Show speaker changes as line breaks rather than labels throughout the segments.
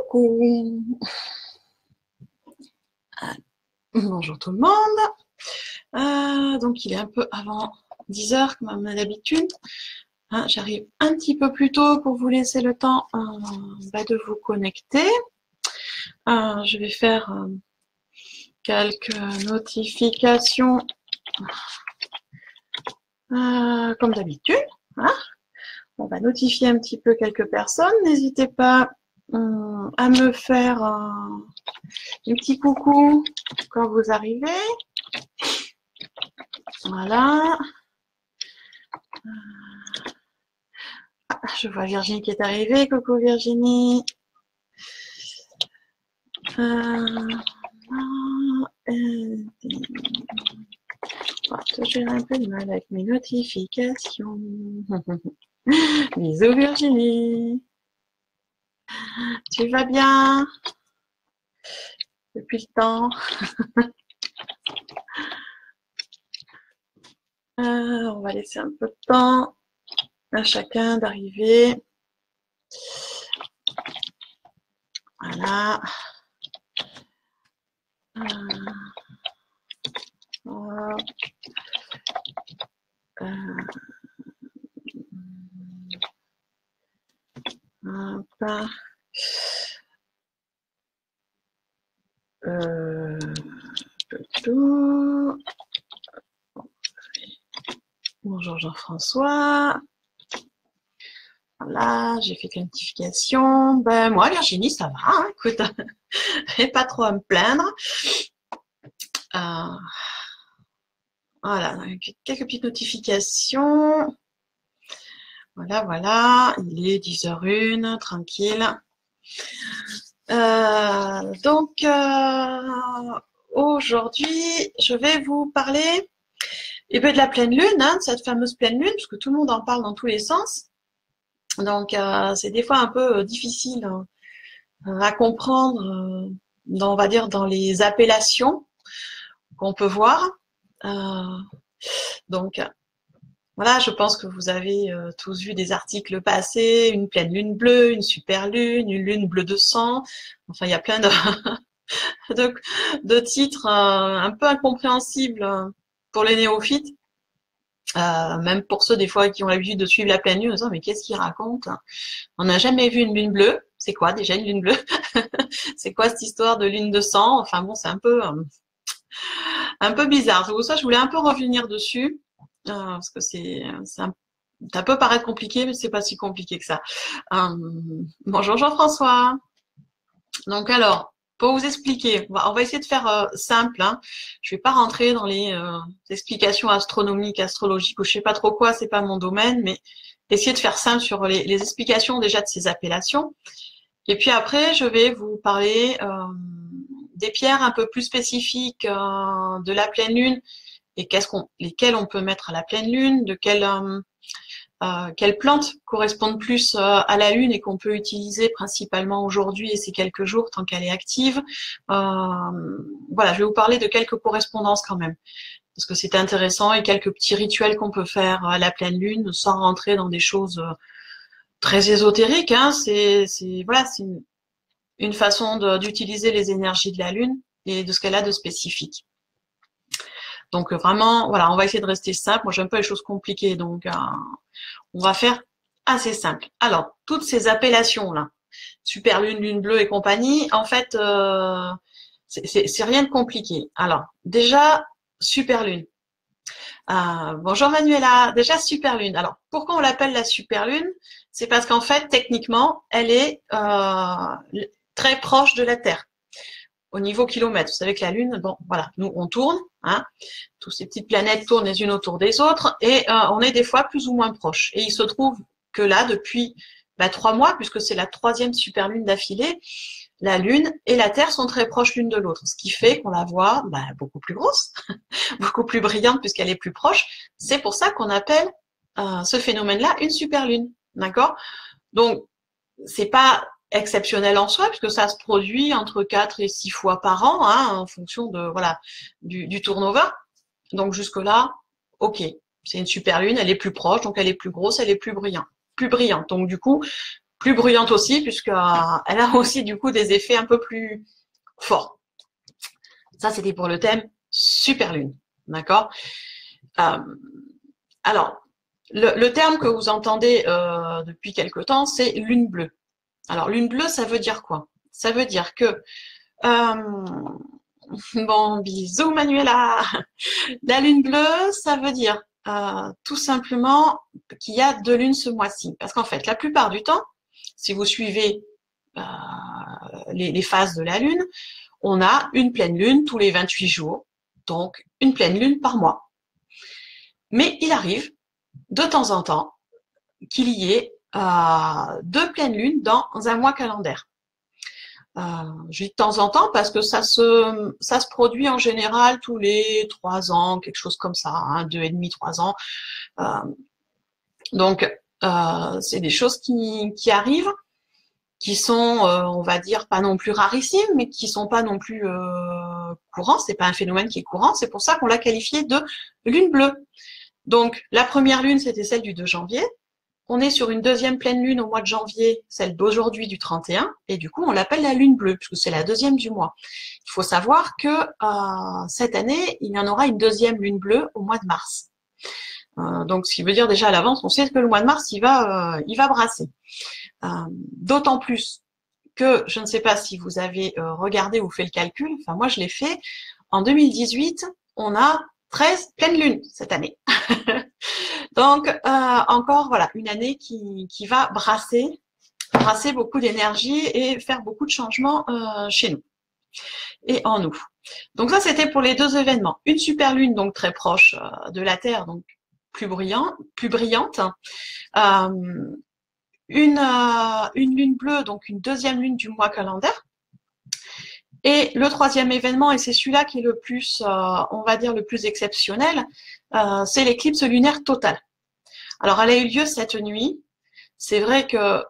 Coucou. Bonjour tout le monde. Donc il est un peu avant 10 heures comme d'habitude. J'arrive un petit peu plus tôt pour vous laisser le temps de vous connecter. Je vais faire quelques notifications comme d'habitude. On va notifier un petit peu quelques personnes. N'hésitez pas à me faire un petit coucou quand vous arrivez. Voilà. Je vois Virginie qui est arrivée. Coucou Virginie. J'ai un peu de mal avec mes notifications. Bisous Virginie. Tu vas bien depuis le temps? On va laisser un peu de temps à chacun d'arriver. Voilà. Bonjour Jean-François. Voilà, j'ai fait une notification. Ben moi Virginie, ça va, hein, écoute, j'ai pas trop à me plaindre. Voilà, quelques petites notifications. Voilà, il est 10h01, tranquille. Aujourd'hui, je vais vous parler de la pleine lune, de cette fameuse pleine lune, parce que tout le monde en parle dans tous les sens. Donc, c'est des fois un peu difficile à comprendre, on va dire, dans les appellations qu'on peut voir. Donc, voilà, je pense que vous avez tous vu des articles passés, une pleine lune bleue, une super lune, une lune bleue de sang. Enfin, il y a plein de titres un peu incompréhensibles pour les néophytes. Même pour ceux des fois qui ont l'habitude de suivre la pleine lune, en disant mais qu'est-ce qu'ils racontent? On n'a jamais vu une lune bleue. C'est quoi déjà une lune bleue? C'est quoi cette histoire de lune de sang? Enfin bon, c'est un peu bizarre. C'est pour ça que je voulais un peu revenir dessus. Parce que ça peut paraître compliqué, mais c'est pas si compliqué que ça. Bonjour Jean-François. Donc alors, pour vous expliquer, on va essayer de faire simple. Je vais pas rentrer dans les explications astronomiques, astrologiques ou je sais pas trop quoi, c'est pas mon domaine, mais essayer de faire simple sur les explications déjà de ces appellations. Et puis après, je vais vous parler des pierres un peu plus spécifiques de la pleine lune et lesquelles on peut mettre à la pleine lune, de quelles plantes correspondent plus à la lune et qu'on peut utiliser principalement aujourd'hui et ces quelques jours tant qu'elle est active. Voilà, je vais vous parler de quelques correspondances quand même, parce que c'est intéressant, et quelques petits rituels qu'on peut faire à la pleine lune sans rentrer dans des choses très ésotériques. C'est une façon d'utiliser les énergies de la lune et de ce qu'elle a de spécifique. Donc vraiment, voilà, on va essayer de rester simple. Moi, j'aime pas les choses compliquées, donc on va faire assez simple. Alors, toutes ces appellations-là, super lune, lune bleue et compagnie, en fait, c'est rien de compliqué. Alors, déjà, super lune. Bonjour Manuela, déjà super lune. Alors, pourquoi on l'appelle la super lune? C'est parce qu'en fait, techniquement, elle est très proche de la Terre au niveau kilomètre. Vous savez que la Lune, bon, voilà, nous on tourne, toutes ces petites planètes tournent les unes autour des autres, et on est des fois plus ou moins proches. Et il se trouve que là, depuis 3 mois, puisque c'est la 3e super lune d'affilée, la Lune et la Terre sont très proches l'une de l'autre, ce qui fait qu'on la voit beaucoup plus grosse, beaucoup plus brillante puisqu'elle est plus proche. C'est pour ça qu'on appelle ce phénomène-là une super lune, d'accord? Donc, c'est pas exceptionnel en soi, puisque ça se produit entre 4 et 6 fois par an, en fonction de du turnover. Donc jusque-là, ok, c'est une super lune, elle est plus proche, donc elle est plus grosse, elle est plus brillante. Donc du coup, plus bruyante aussi, puisque elle a aussi du coup des effets un peu plus forts. Ça, c'était pour le thème super lune, d'accord. Alors, le terme que vous entendez depuis quelque temps, c'est lune bleue. Alors, lune bleue, ça veut dire quoi? Ça veut dire que bon, bisous Manuela. La lune bleue, ça veut dire tout simplement qu'il y a deux lunes ce mois-ci. Parce qu'en fait, la plupart du temps, si vous suivez les phases de la lune, on a une pleine lune tous les 28 jours, donc une pleine lune par mois. Mais il arrive de temps en temps qu'il y ait deux pleines lunes dans un mois calendaire. Je dis de temps en temps parce que ça se produit en général tous les 3 ans, quelque chose comme ça, hein, 2,5, 3 ans. Donc, c'est des choses qui arrivent, qui sont, on va dire, pas non plus rarissimes, mais qui sont pas non plus courants. C'est pas un phénomène qui est courant. C'est pour ça qu'on l'a qualifié de lune bleue. Donc, la première lune, c'était celle du 2 janvier. On est sur une deuxième pleine lune au mois de janvier, celle d'aujourd'hui du 31, et du coup, on l'appelle la lune bleue, puisque c'est la deuxième du mois. Il faut savoir que cette année, il y en aura une deuxième lune bleue au mois de mars. Donc, ce qui veut dire déjà à l'avance, on sait que le mois de mars, il va brasser. D'autant plus que, je ne sais pas si vous avez regardé ou fait le calcul, enfin moi je l'ai fait, en 2018, on a 13 pleines lunes cette année. Donc, encore, voilà, une année qui va brasser beaucoup d'énergie et faire beaucoup de changements chez nous et en nous. Donc ça, c'était pour les deux événements. Une super lune, donc très proche de la Terre, donc plus brillante. Une lune bleue, donc une deuxième lune du mois calendaire. Et le troisième événement, et c'est celui-là qui est le plus, on va dire, le plus exceptionnel, c'est l'éclipse lunaire totale. Alors, elle a eu lieu cette nuit. C'est vrai que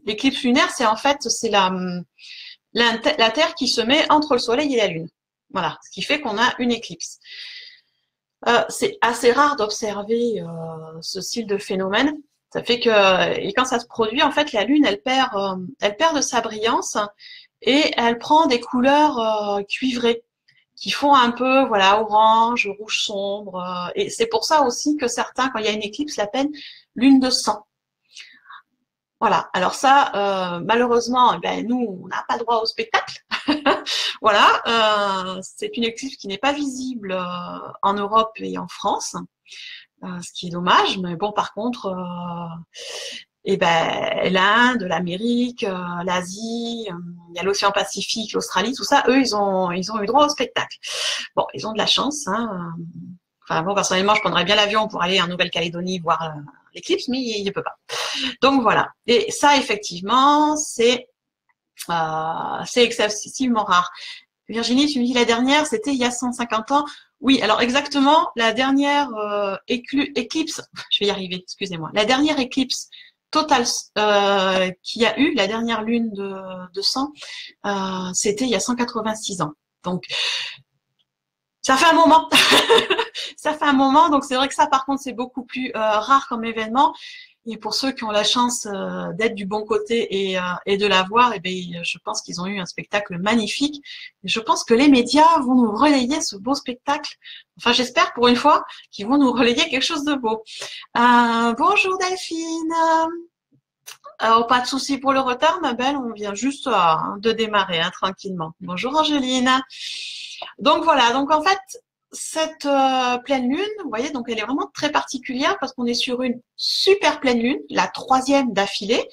l'éclipse lunaire, c'est en fait, c'est la Terre qui se met entre le Soleil et la Lune. Voilà, ce qui fait qu'on a une éclipse. C'est assez rare d'observer ce style de phénomène. Ça fait que, et quand ça se produit, en fait, la Lune, elle perd de sa brillance et elle prend des couleurs cuivrées qui font un peu, voilà, orange, rouge sombre. Et c'est pour ça aussi que certains, quand il y a une éclipse, l'appellent lune de sang. Voilà. Alors ça, malheureusement, ben, nous, on n'a pas le droit au spectacle. Voilà. C'est une éclipse qui n'est pas visible en Europe et en France, ce qui est dommage. Mais bon, par contre, et ben l'Inde, l'Amérique, l'Asie, il y a l'océan Pacifique, l'Australie, tout ça, eux, ils ont eu droit au spectacle. Bon, ils ont de la chance, hein. Enfin bon, personnellement, je prendrais bien l'avion pour aller en Nouvelle-Calédonie voir l'éclipse, mais il ne peut pas. Donc voilà. Et ça, effectivement, c'est excessivement rare. Virginie, tu me dis la dernière, c'était il y a 150 ans. Oui, alors exactement, la dernière éclipse, je vais y arriver, excusez-moi, la dernière éclipse totale qu'il y a eu, la dernière lune de sang, c'était il y a 186 ans. Donc, ça fait un moment. Ça fait un moment, donc c'est vrai que ça, par contre, c'est beaucoup plus rare comme événement. Et pour ceux qui ont la chance d'être du bon côté et de la voir, eh bien, je pense qu'ils ont eu un spectacle magnifique. Et je pense que les médias vont nous relayer ce beau spectacle. Enfin, j'espère pour une fois qu'ils vont nous relayer quelque chose de beau. Bonjour Delphine. Pas de souci pour le retard, ma belle. On vient juste de démarrer tranquillement. Bonjour Angéline. Donc voilà. Donc en fait, cette pleine lune, vous voyez, donc elle est vraiment très particulière parce qu'on est sur une super pleine lune, la troisième d'affilée.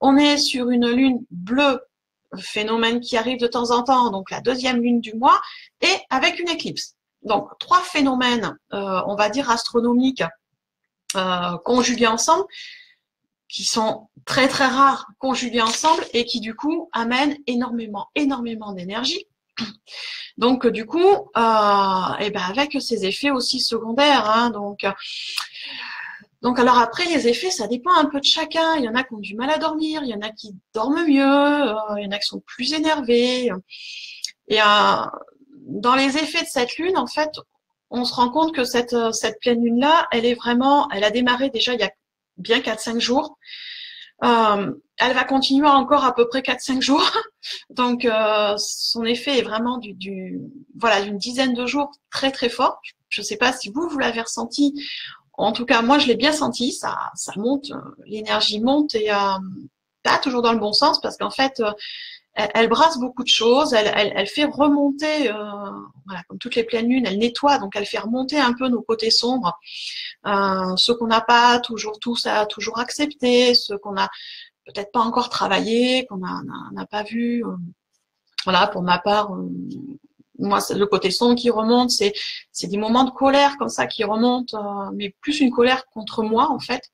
On est sur une lune bleue, phénomène qui arrive de temps en temps, donc la deuxième lune du mois, et avec une éclipse. Donc 3 phénomènes, on va dire astronomiques, conjugués ensemble, qui sont très très rares conjugués ensemble et qui du coup amènent énormément d'énergie. Donc du coup, et ben avec ces effets aussi secondaires, hein, donc alors après les effets, ça dépend un peu de chacun. Il y en a qui ont du mal à dormir, il y en a qui dorment mieux, il y en a qui sont plus énervés. Et dans les effets de cette lune, en fait, on se rend compte que cette pleine lune là, elle a démarré déjà il y a bien 4-5 jours. Elle va continuer encore à peu près 4-5 jours. Donc, son effet est vraiment voilà, d'une dizaine de jours très, très fort. Je ne sais pas si vous l'avez ressenti. En tout cas, moi, je l'ai bien senti. Ça monte, l'énergie monte et pas toujours dans le bon sens parce qu'en fait, elle brasse beaucoup de choses. Elle fait remonter, voilà, comme toutes les pleines lunes, elle nettoie. Donc, elle fait remonter un peu nos côtés sombres. Ceux qu'on n'a pas toujours toujours accepté, ceux qu'on a peut-être pas encore travaillé, qu'on n'a pas vu. Voilà, pour ma part, moi, le côté sombre qui remonte, c'est des moments de colère comme ça qui remontent, mais plus une colère contre moi en fait.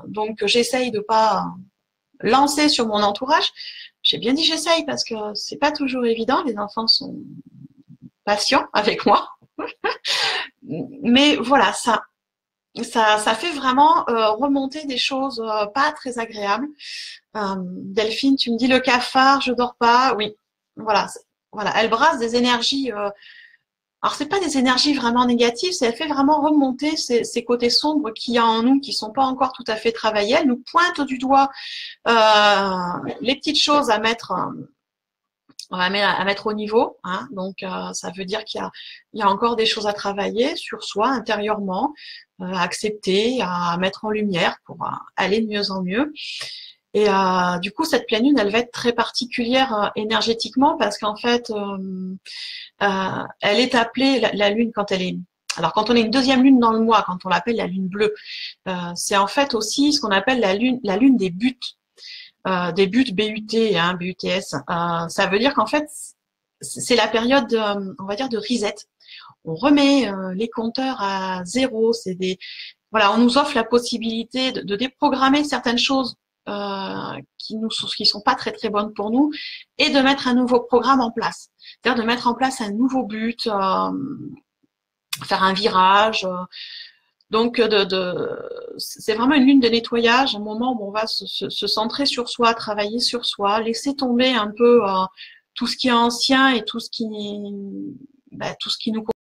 Donc j'essaye de pas lancer sur mon entourage. J'ai bien dit j'essaye parce que c'est pas toujours évident. Les enfants sont patients avec moi, mais voilà, ça fait vraiment remonter des choses pas très agréables. Delphine, tu me dis le cafard, je dors pas. Oui, voilà, voilà, elle brasse des énergies. Alors c'est pas des énergies vraiment négatives, elle fait vraiment remonter ces côtés sombres qu'il y a en nous, qui sont pas encore tout à fait travaillés. Elle nous pointe du doigt les petites choses à mettre. À mettre au niveau, hein. Donc ça veut dire qu'il y a encore des choses à travailler sur soi intérieurement, à accepter, à mettre en lumière pour aller de mieux en mieux. Et du coup, cette pleine lune, elle va être très particulière énergétiquement parce qu'en fait, elle est appelée la lune quand elle est. Alors, quand on a une deuxième lune dans le mois, quand on l'appelle la lune bleue, c'est en fait aussi ce qu'on appelle la lune des buts. Des buts BUT, hein, BUTS. Ça veut dire qu'en fait, c'est la période, on va dire, de reset. On remet les compteurs à zéro. Voilà, on nous offre la possibilité de déprogrammer certaines choses qui sont pas très très bonnes pour nous et de mettre un nouveau programme en place. C'est-à-dire de mettre en place un nouveau but, faire un virage. Donc, c'est vraiment une lune de nettoyage, un moment où on va se centrer sur soi, travailler sur soi, laisser tomber un peu tout ce qui est ancien et tout ce qui nous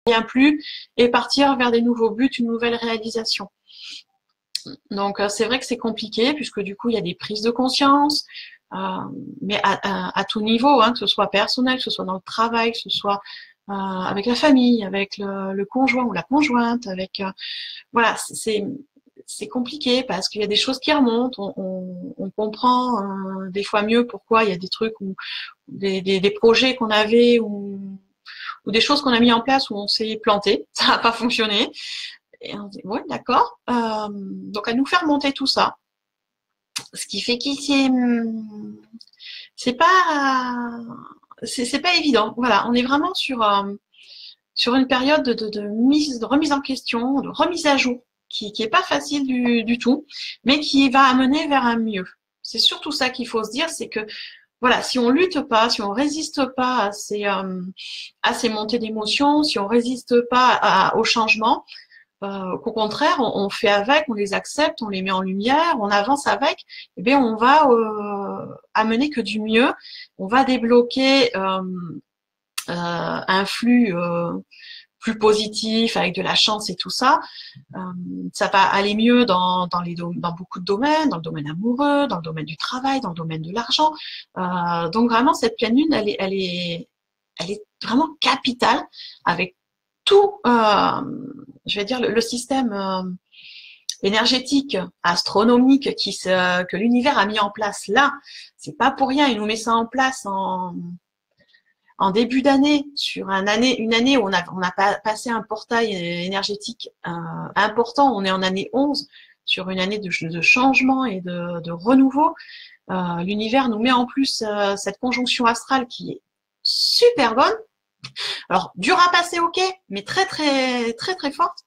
convient plus, et partir vers des nouveaux buts, une nouvelle réalisation. Donc, c'est vrai que c'est compliqué, puisque du coup, il y a des prises de conscience, mais à tout niveau, hein, que ce soit personnel, que ce soit dans le travail, que ce soit avec la famille, avec le conjoint ou la conjointe, avec voilà, c'est compliqué parce qu'il y a des choses qui remontent, on comprend des fois mieux pourquoi il y a des trucs ou des projets qu'on avait ou des choses qu'on a mis en place où on s'est planté, ça n'a pas fonctionné. Et on dit ouais, d'accord. Donc à nous faire monter tout ça, ce qui fait qu'ici c'est pas évident. Voilà, on est vraiment sur une période de remise en question, de remise à jour, qui est pas facile du tout, mais qui va amener vers un mieux. C'est surtout ça qu'il faut se dire, c'est que voilà, si on lutte pas, si on résiste pas à ces montées d'émotions, si on résiste pas au changement, qu'au contraire, on fait avec, on les accepte, on les met en lumière, on avance avec, eh bien on va amener que du mieux, on va débloquer un flux plus positif avec de la chance et tout ça. Ça va aller mieux dans beaucoup de domaines, dans le domaine amoureux, dans le domaine du travail, dans le domaine de l'argent. Donc vraiment cette pleine lune, elle est vraiment capitale avec tout, je vais dire le système énergétique, astronomique que l'univers a mis en place là. C'est pas pour rien, il nous met ça en place en début d'année, sur une année où on a passé un portail énergétique important, on est en année 11, sur une année de changement et de renouveau. L'univers nous met en plus cette conjonction astrale qui est super bonne. Alors, dur à passer, ok, mais très, très, très, très forte.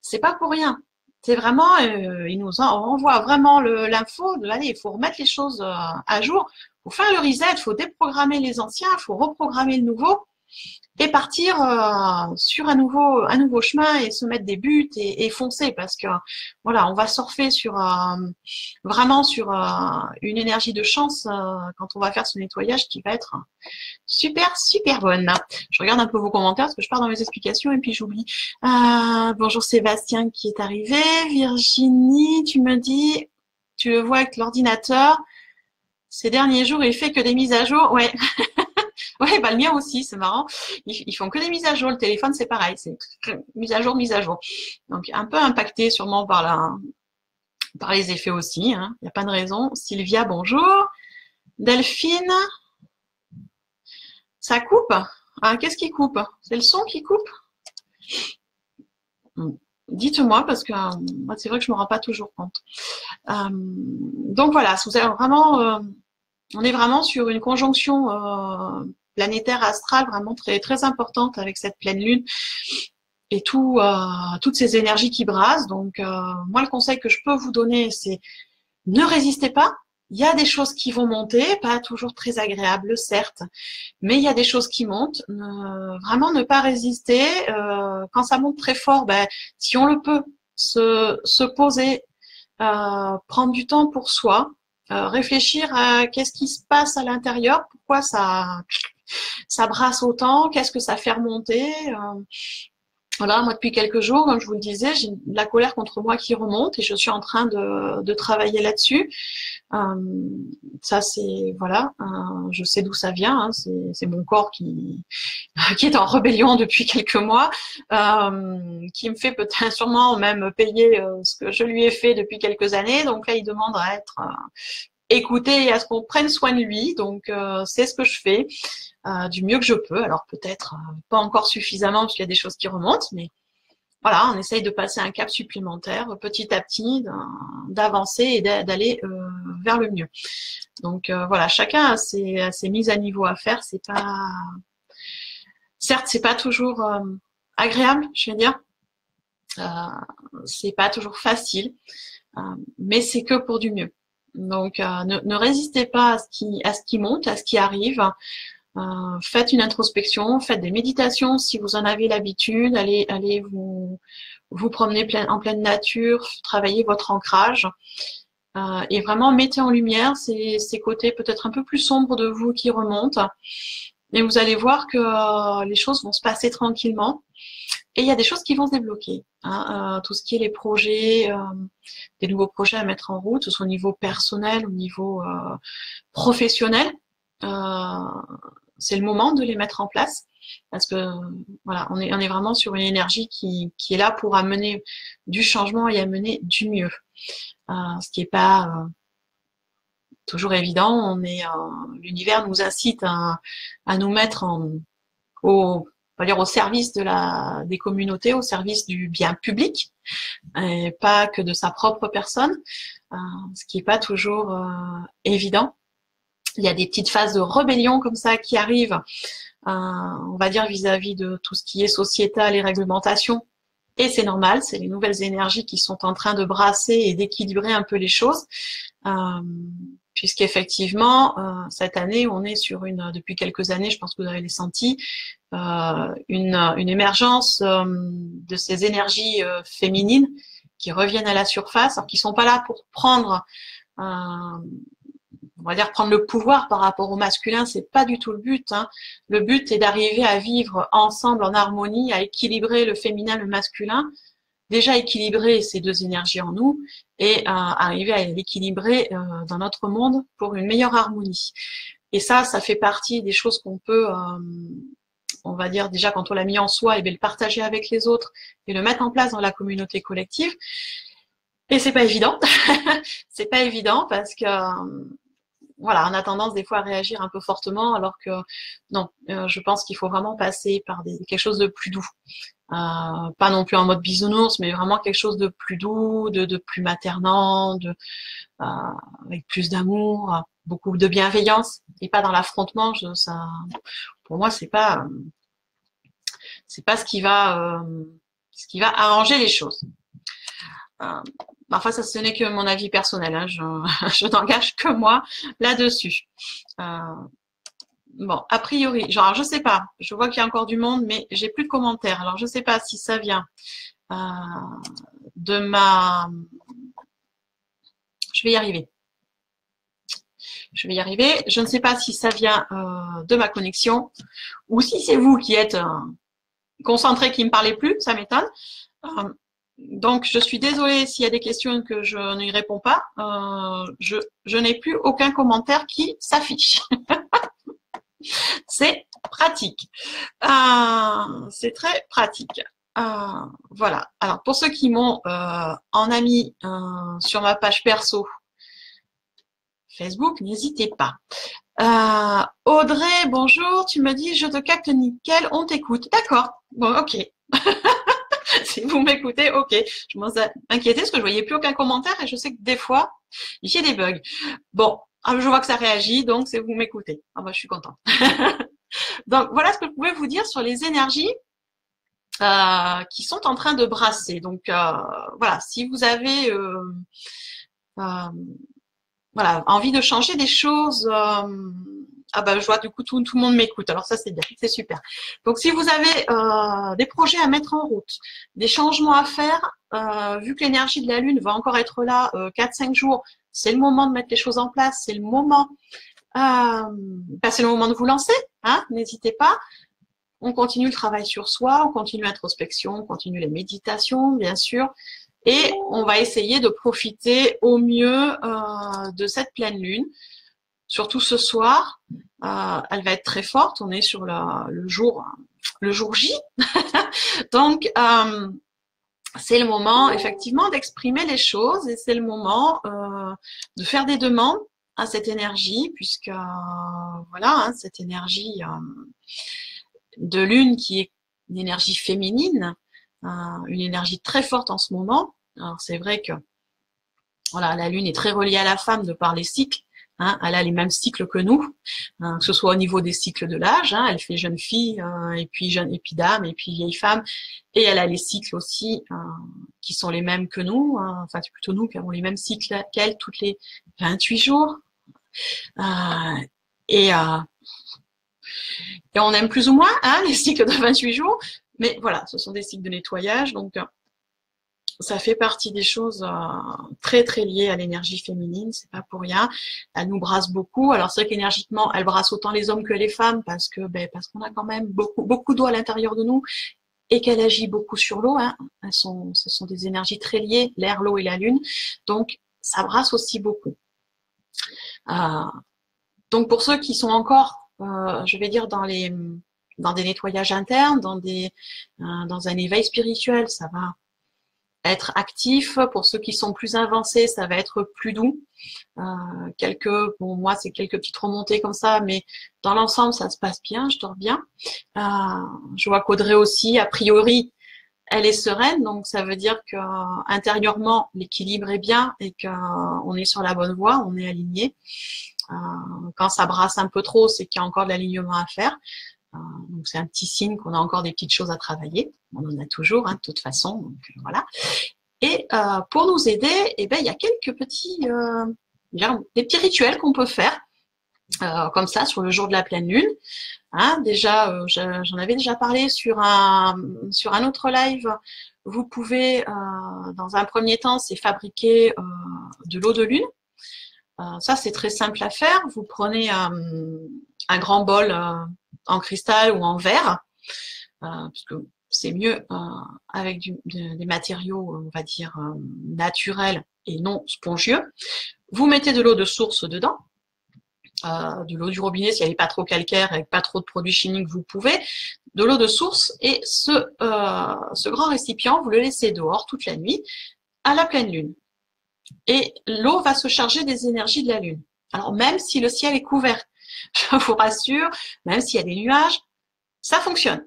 C'est pas pour rien. C'est vraiment, il nous envoie vraiment l'info de l'année. Il faut remettre les choses à jour. Il faut faire le reset, il faut déprogrammer les anciens, il faut reprogrammer le nouveau. et partir sur un nouveau chemin et se mettre des buts et foncer parce que voilà, on va surfer sur vraiment sur une énergie de chance quand on va faire ce nettoyage qui va être super bonne. Je regarde un peu vos commentaires parce que je pars dans mes explications et puis j'oublie. Bonjour Sébastien qui est arrivé. Virginie, tu me dis, tu le vois avec l'ordinateur. Ces derniers jours, il fait que des mises à jour. Ouais. Ouais, bah le mien aussi, c'est marrant. Ils font que des mises à jour. Le téléphone, c'est pareil, c'est mise à jour, mise à jour. Donc un peu impacté sûrement par les effets aussi. Hein. Il n'y a pas de raison. Sylvia, bonjour. Delphine, ça coupe. Ah, qu'est-ce qui coupe? C'est le son qui coupe? Dites-moi parce que moi, c'est vrai que je me rends pas toujours compte. Donc voilà, vous avez vraiment, on est vraiment sur une conjonction planétaire astrale vraiment très importante avec cette pleine lune et toutes ces énergies qui brassent. Donc moi, le conseil que je peux vous donner, c'est ne résistez pas. Il y a des choses qui vont monter, pas toujours très agréables, certes, mais il y a des choses qui montent. Vraiment ne pas résister. Quand ça monte très fort, ben, si on le peut, se poser, prendre du temps pour soi, réfléchir à qu'est-ce qui se passe à l'intérieur, pourquoi ça brasse autant, qu'est-ce que ça fait remonter. Voilà, moi depuis quelques jours, comme je vous le disais, j'ai de la colère contre moi qui remonte et je suis en train de travailler là-dessus. Ça c'est voilà, je sais d'où ça vient. Hein, c'est mon corps qui est en rébellion depuis quelques mois, qui me fait peut-être sûrement même payer ce que je lui ai fait depuis quelques années. Donc là, il demande à être écouté et à ce qu'on prenne soin de lui. Donc c'est ce que je fais. Du mieux que je peux. Alors peut-être pas encore suffisamment parce qu'il y a des choses qui remontent, mais voilà, on essaye de passer un cap supplémentaire petit à petit, d'avancer et d'aller vers le mieux. Donc voilà, chacun a ses mises à niveau à faire. Certes, c'est pas toujours agréable, je vais dire. C'est pas toujours facile, mais c'est que pour du mieux. Donc ne résistez pas à ce qui monte, à ce qui arrive. Faites une introspection, faites des méditations si vous en avez l'habitude, allez vous promener en pleine nature, travaillez votre ancrage et vraiment mettez en lumière ces côtés peut-être un peu plus sombres de vous qui remontent et vous allez voir que les choses vont se passer tranquillement et il y a des choses qui vont se débloquer. Hein, tout ce qui est les projets, des nouveaux projets à mettre en route, soit au niveau personnel, au niveau professionnel. C'est le moment de les mettre en place parce que voilà, on est vraiment sur une énergie qui est là pour amener du changement et amener du mieux. Ce qui est pas toujours évident. L'univers nous incite à nous mettre on va dire au service des communautés, au service du bien public, et pas que de sa propre personne, ce qui est pas toujours évident. Il y a des petites phases de rébellion comme ça qui arrivent, on va dire vis-à-vis de tout ce qui est sociétal et réglementation. Et c'est normal, c'est les nouvelles énergies qui sont en train de brasser et d'équilibrer un peu les choses. Puisqu'effectivement, cette année, on est sur depuis quelques années, je pense que vous avez les senti, une émergence de ces énergies féminines qui reviennent à la surface, alors qui sont pas là pour prendre on va dire prendre le pouvoir par rapport au masculin, c'est pas du tout le but. Hein. Le but est d'arriver à vivre ensemble en harmonie, à équilibrer le féminin, le masculin, déjà équilibrer ces deux énergies en nous et arriver à l'équilibrer dans notre monde pour une meilleure harmonie. Et ça fait partie des choses qu'on peut, on va dire déjà quand on l'a mis en soi, et bien le partager avec les autres et le mettre en place dans la communauté collective. Et c'est pas évident, c'est pas évident parce que voilà, on a tendance des fois à réagir un peu fortement, alors que non, je pense qu'il faut vraiment passer par quelque chose de plus doux. Pas non plus en mode bisounours, mais vraiment quelque chose de plus doux, de plus maternant, avec plus d'amour, beaucoup de bienveillance, et pas dans l'affrontement. Pour moi, c'est pas ce qui va arranger les choses. Parfois, ça ce n'est que mon avis personnel. Hein. Je n'engage que moi là-dessus. Bon, a priori, genre, je sais pas. Je vois qu'il y a encore du monde, mais j'ai plus de commentaires. Alors, je sais pas si ça vient euh, de ma... Je vais y arriver. Je vais y arriver. Je ne sais pas si ça vient de ma connexion ou si c'est vous qui êtes concentré, qui ne me parlez plus. Ça m'étonne. Donc, je suis désolée s'il y a des questions que je n'y réponds pas. Je n'ai plus aucun commentaire qui s'affiche. C'est pratique. C'est très pratique. Voilà. Alors, pour ceux qui m'ont en ami sur ma page perso Facebook, n'hésitez pas. Audrey, bonjour. Tu me dis, je te capte nickel, on t'écoute. D'accord. Bon, ok. Si vous m'écoutez, ok. Je m'inquiétais parce que je voyais plus aucun commentaire et je sais que des fois, j'ai des bugs. Bon, je vois que ça réagit, donc c'est vous m'écoutez. Ah bah, je suis contente. Donc, voilà ce que je pouvais vous dire sur les énergies qui sont en train de brasser. Donc, voilà, si vous avez voilà, envie de changer des choses, ah bah, je vois du coup tout le monde m'écoute. Alors ça, c'est bien, c'est super. Donc, si vous avez des projets à mettre en route, des changements à faire, vu que l'énergie de la Lune va encore être là 4-5 jours, c'est le moment de mettre les choses en place, c'est le moment c'est le moment de vous lancer, hein, n'hésitez pas. On continue le travail sur soi, on continue l'introspection, on continue les méditations, bien sûr, et on va essayer de profiter au mieux de cette pleine lune. Surtout ce soir, elle va être très forte, on est sur le jour J. Donc, c'est le moment effectivement d'exprimer les choses et c'est le moment de faire des demandes à cette énergie, puisque voilà, hein, cette énergie de lune qui est une énergie féminine, une énergie très forte en ce moment. Alors c'est vrai que voilà, la lune est très reliée à la femme de par les cycles. Hein, elle a les mêmes cycles que nous, que ce soit au niveau des cycles de l'âge. Hein, elle fait jeune fille, et puis jeune, et puis dame, et puis vieille femme. Et elle a les cycles aussi qui sont les mêmes que nous. Enfin, c'est plutôt nous qui avons les mêmes cycles qu'elle, toutes les 28 jours. Et on aime plus ou moins hein, les cycles de 28 jours. Mais voilà, ce sont des cycles de nettoyage. Donc, ça fait partie des choses très très liées à l'énergie féminine, c'est pas pour rien. Elle nous brasse beaucoup. Alors c'est vrai qu'énergiquement, elle brasse autant les hommes que les femmes parce qu'on a quand même beaucoup d'eau à l'intérieur de nous et qu'elle agit beaucoup sur l'eau. Hein. Ce sont des énergies très liées, l'air, l'eau et la lune. Donc ça brasse aussi beaucoup. Donc pour ceux qui sont encore, je vais dire dans des nettoyages internes, dans un éveil spirituel, ça va être actif. Pour ceux qui sont plus avancés, ça va être plus doux. Moi, c'est quelques petites remontées comme ça, mais dans l'ensemble, ça se passe bien, je dors bien. Je vois qu'Audrey aussi, a priori, elle est sereine, donc ça veut dire que intérieurement, l'équilibre est bien et qu'on est sur la bonne voie, on est aligné. Quand ça brasse un peu trop, c'est qu'il y a encore de l'alignement à faire. Donc c'est un petit signe qu'on a encore des petites choses à travailler. On en a toujours, hein, de toute façon. Donc voilà. Et pour nous aider, il y a quelques des petits rituels qu'on peut faire comme ça sur le jour de la pleine lune. Hein, déjà, j'en avais déjà parlé sur un autre live. Vous pouvez, dans un premier temps, c'est fabriquer de l'eau de lune. Ça, c'est très simple à faire. Vous prenez un grand bol en cristal ou en verre, parce que c'est mieux avec des matériaux, on va dire, naturels et non spongieux. Vous mettez de l'eau de source dedans, de l'eau du robinet si elle n'est pas trop calcaire, avec pas trop de produits chimiques, vous pouvez. De l'eau de source et ce grand récipient, vous le laissez dehors toute la nuit à la pleine lune. Et l'eau va se charger des énergies de la lune. Alors même si le ciel est couvert, je vous rassure, même s'il y a des nuages, ça fonctionne.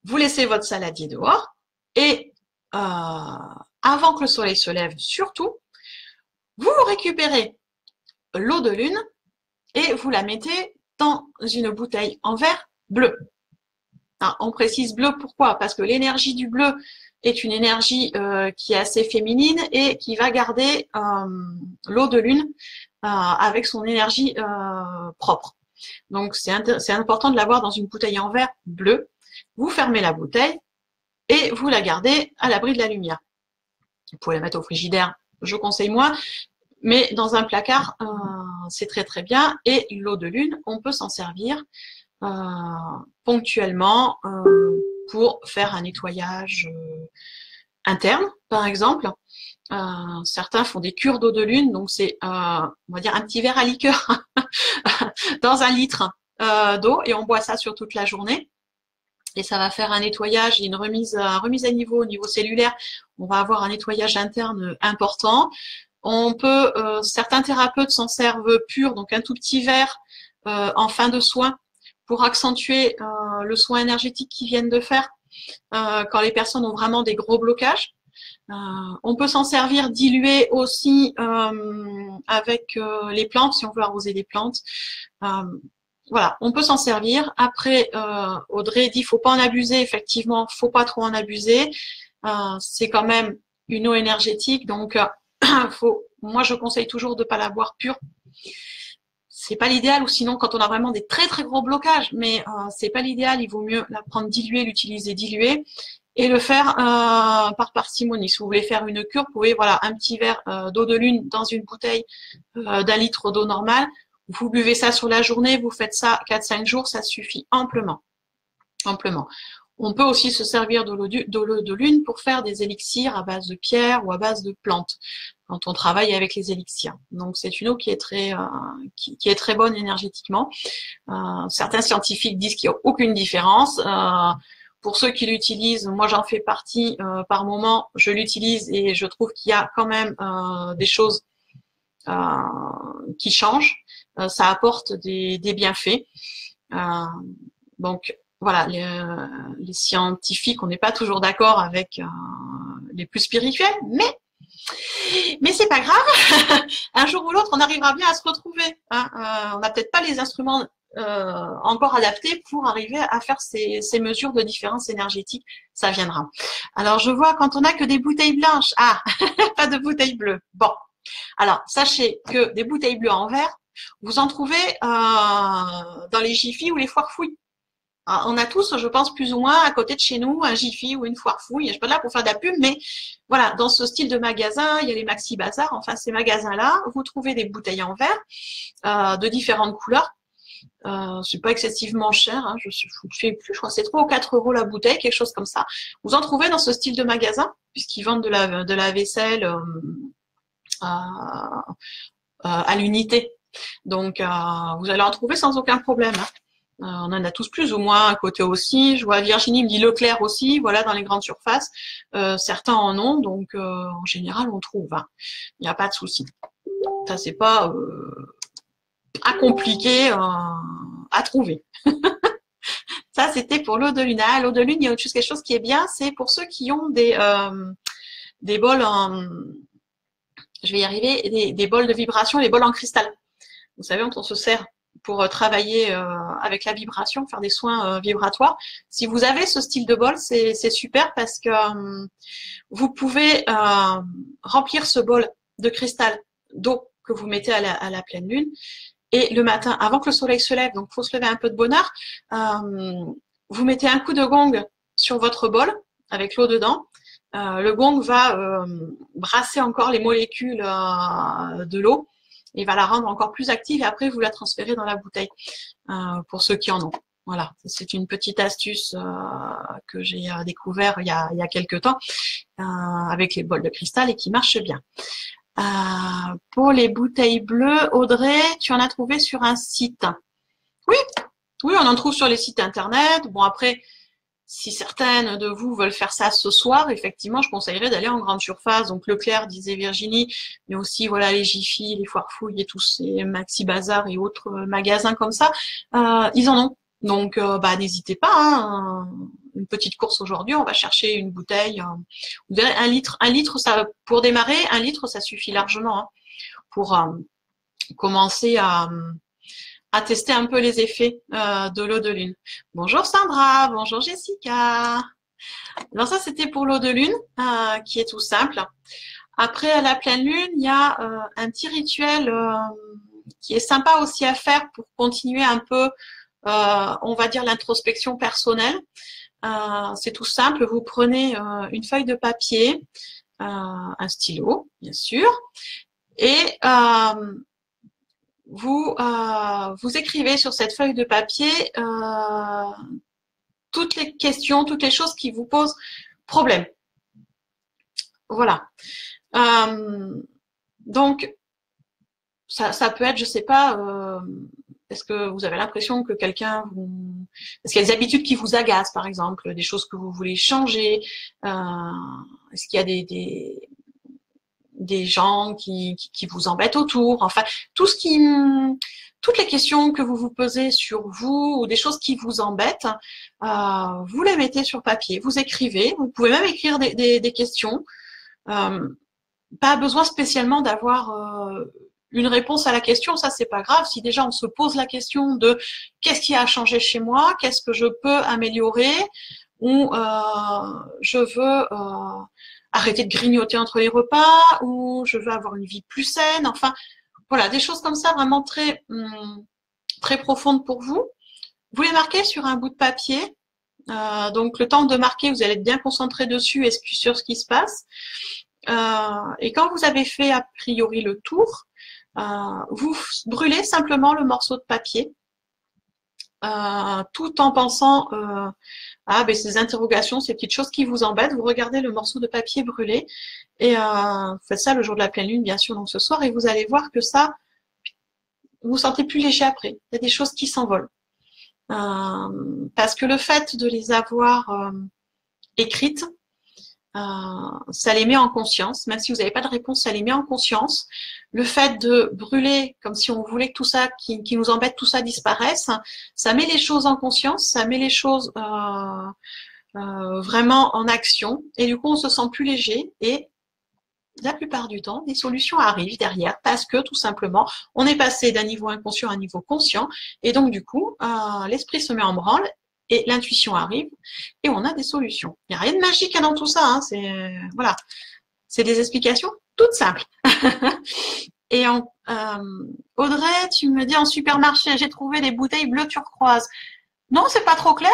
Vous laissez votre saladier dehors et avant que le soleil se lève, surtout, vous récupérez l'eau de lune et vous la mettez dans une bouteille en verre bleu. Alors, on précise bleu, pourquoi? Parce que l'énergie du bleu est une énergie qui est assez féminine et qui va garder l'eau de lune avec son énergie propre. Donc, c'est important de l'avoir dans une bouteille en verre bleu. Vous fermez la bouteille et vous la gardez à l'abri de la lumière. Vous pouvez la mettre au frigidaire, je conseille moins, mais dans un placard, c'est très très bien. Et l'eau de lune, on peut s'en servir ponctuellement pour faire un nettoyage interne, par exemple. Certains font des cures d'eau de lune, donc c'est, on va dire, un petit verre à liqueur dans 1 litre d'eau, et on boit ça sur toute la journée. Et ça va faire un nettoyage et une remise à niveau au niveau cellulaire. On va avoir un nettoyage interne important. On peut, certains thérapeutes s'en servent pur, donc un tout petit verre en fin de soin pour accentuer le soin énergétique qu'ils viennent de faire quand les personnes ont vraiment des gros blocages. On peut s'en servir dilué aussi avec les plantes, si on veut arroser les plantes. Voilà, on peut s'en servir. Après, Audrey dit, faut pas en abuser. Effectivement, faut pas trop en abuser. C'est quand même une eau énergétique, donc moi, je conseille toujours de pas la boire pure. C'est pas l'idéal, ou sinon, quand on a vraiment des très très gros blocages, mais c'est pas l'idéal. Il vaut mieux la prendre diluée, l'utiliser diluée, et le faire par parcimonie. Si vous voulez faire une cure, vous pouvez, voilà, un petit verre d'eau de lune dans une bouteille d'1 litre d'eau normale. Vous buvez ça sur la journée, vous faites ça 4-5 jours, ça suffit amplement. Amplement. On peut aussi se servir de l'eau de lune pour faire des élixirs à base de pierre ou à base de plantes, quand on travaille avec les élixirs. Donc c'est une eau qui est très bonne énergétiquement. Certains scientifiques disent qu'il n'y a aucune différence. Pour ceux qui l'utilisent, moi j'en fais partie par moment, je l'utilise et je trouve qu'il y a quand même des choses qui changent. Ça apporte des bienfaits. Donc voilà, les scientifiques, on n'est pas toujours d'accord avec les plus spirituels, mais c'est pas grave. Un jour ou l'autre, on arrivera bien à se retrouver. Hein. On n'a peut-être pas les instruments encore adaptés pour arriver à faire ces mesures de différence énergétique. Ça viendra. Alors je vois quand on n'a que des bouteilles blanches. Ah, pas de bouteilles bleues. Bon. Alors, sachez que des bouteilles bleues en verre, vous en trouvez dans les Jiffy ou les foires fouilles. On a tous, je pense, plus ou moins à côté de chez nous, un Jiffy ou une foire fouille. Je suis pas là pour faire de la pub, mais voilà, dans ce style de magasin, il y a les Maxi Bazar. Enfin, ces magasins-là, vous trouvez des bouteilles en verre de différentes couleurs. C'est pas excessivement cher, hein, je sais plus, je crois que c'est 3 ou 4 euros la bouteille, quelque chose comme ça. Vous en trouvez dans ce style de magasin, puisqu'ils vendent de la vaisselle à l'unité. Donc, vous allez en trouver sans aucun problème. Hein. On en a tous plus ou moins à côté aussi. Je vois Virginie me dit Leclerc aussi, voilà, dans les grandes surfaces. Certains en ont, donc en général, on trouve. Hein. Il n'y a pas de souci. Ça, c'est pas à compliquer à trouver. Ça, c'était pour l'eau de lune. Ah, l'eau de lune, il y a quelque chose qui est bien, c'est pour ceux qui ont des bols en... Je vais y arriver, des bols de vibration, les bols en cristal. Vous savez, on se sert pour travailler avec la vibration, faire des soins vibratoires. Si vous avez ce style de bol, c'est super parce que vous pouvez remplir ce bol de cristal d'eau que vous mettez à la pleine lune. Et le matin, avant que le soleil se lève, donc il faut se lever un peu de bonne heure, vous mettez un coup de gong sur votre bol avec l'eau dedans. Le gong va brasser encore les molécules de l'eau et va la rendre encore plus active, et après vous la transférez dans la bouteille pour ceux qui en ont. Voilà, c'est une petite astuce que j'ai découvert il y a quelques temps avec les bols de cristal et qui marche bien. Pour les bouteilles bleues, Audrey, tu en as trouvé sur un site? Oui, oui, on en trouve sur les sites internet. Bon, après, si certaines de vous veulent faire ça ce soir, effectivement, je conseillerais d'aller en grande surface. Donc Leclerc, disait Virginie, mais aussi voilà les Jiffy, les Foires Fouilles et tous ces Maxi Bazar et autres magasins comme ça, ils en ont. Donc n'hésitez pas. Hein, une petite course aujourd'hui, on va chercher une bouteille. Vous verrez, 1 litre, ça pour démarrer, 1 litre, ça suffit largement hein, pour commencer à tester un peu les effets de l'eau de lune. Bonjour Sandra, bonjour Jessica. Alors ça, c'était pour l'eau de lune, qui est tout simple. Après, à la pleine lune, il y a un petit rituel qui est sympa aussi à faire pour continuer un peu, on va dire, l'introspection personnelle. C'est tout simple, vous prenez une feuille de papier, un stylo, bien sûr, et vous écrivez sur cette feuille de papier toutes les questions, toutes les choses qui vous posent problème. Voilà. Donc, ça peut être, je sais pas, est-ce que vous avez l'impression que quelqu'un vous... Est-ce qu'il y a des habitudes qui vous agacent, par exemple, des choses que vous voulez changer? Est-ce qu'il y a des gens qui vous embêtent autour? Enfin, toutes les questions que vous vous posez sur vous ou des choses qui vous embêtent, vous les mettez sur papier, vous écrivez. Vous pouvez même écrire des questions. Pas besoin spécialement d'avoir une réponse à la question, ça c'est pas grave. Si déjà on se pose la question de qu'est-ce qui a changé chez moi, qu'est-ce que je peux améliorer, ou je veux arrêter de grignoter entre les repas, ou je veux avoir une vie plus saine, enfin voilà, des choses comme ça vraiment très profondes pour vous. Vous les marquez sur un bout de papier. Donc le temps de marquer, vous allez être bien concentré dessus et sur ce qui se passe. Et quand vous avez fait a priori le tour, vous brûlez simplement le morceau de papier, tout en pensant ces interrogations, ces petites choses qui vous embêtent. Vous regardez le morceau de papier brûlé et vous faites ça le jour de la pleine lune, bien sûr, donc ce soir, et vous allez voir que ça, vous vous sentez plus léger après. Il y a des choses qui s'envolent. Parce que le fait de les avoir écrites, ça les met en conscience, même si vous n'avez pas de réponse, ça les met en conscience. Le fait de brûler, comme si on voulait que tout ça qui nous embête, tout ça disparaisse, ça met les choses en conscience, ça met les choses vraiment en action, et du coup on se sent plus léger, et la plupart du temps, des solutions arrivent derrière, parce que tout simplement, on est passé d'un niveau inconscient à un niveau conscient, et donc du coup, l'esprit se met en branle, et l'intuition arrive, et on a des solutions. Il n'y a rien de magique dans tout ça, hein, voilà, c'est des explications toutes simples. Et Audrey, tu me dis en supermarché, j'ai trouvé des bouteilles bleu turquoise. Non, c'est pas trop clair.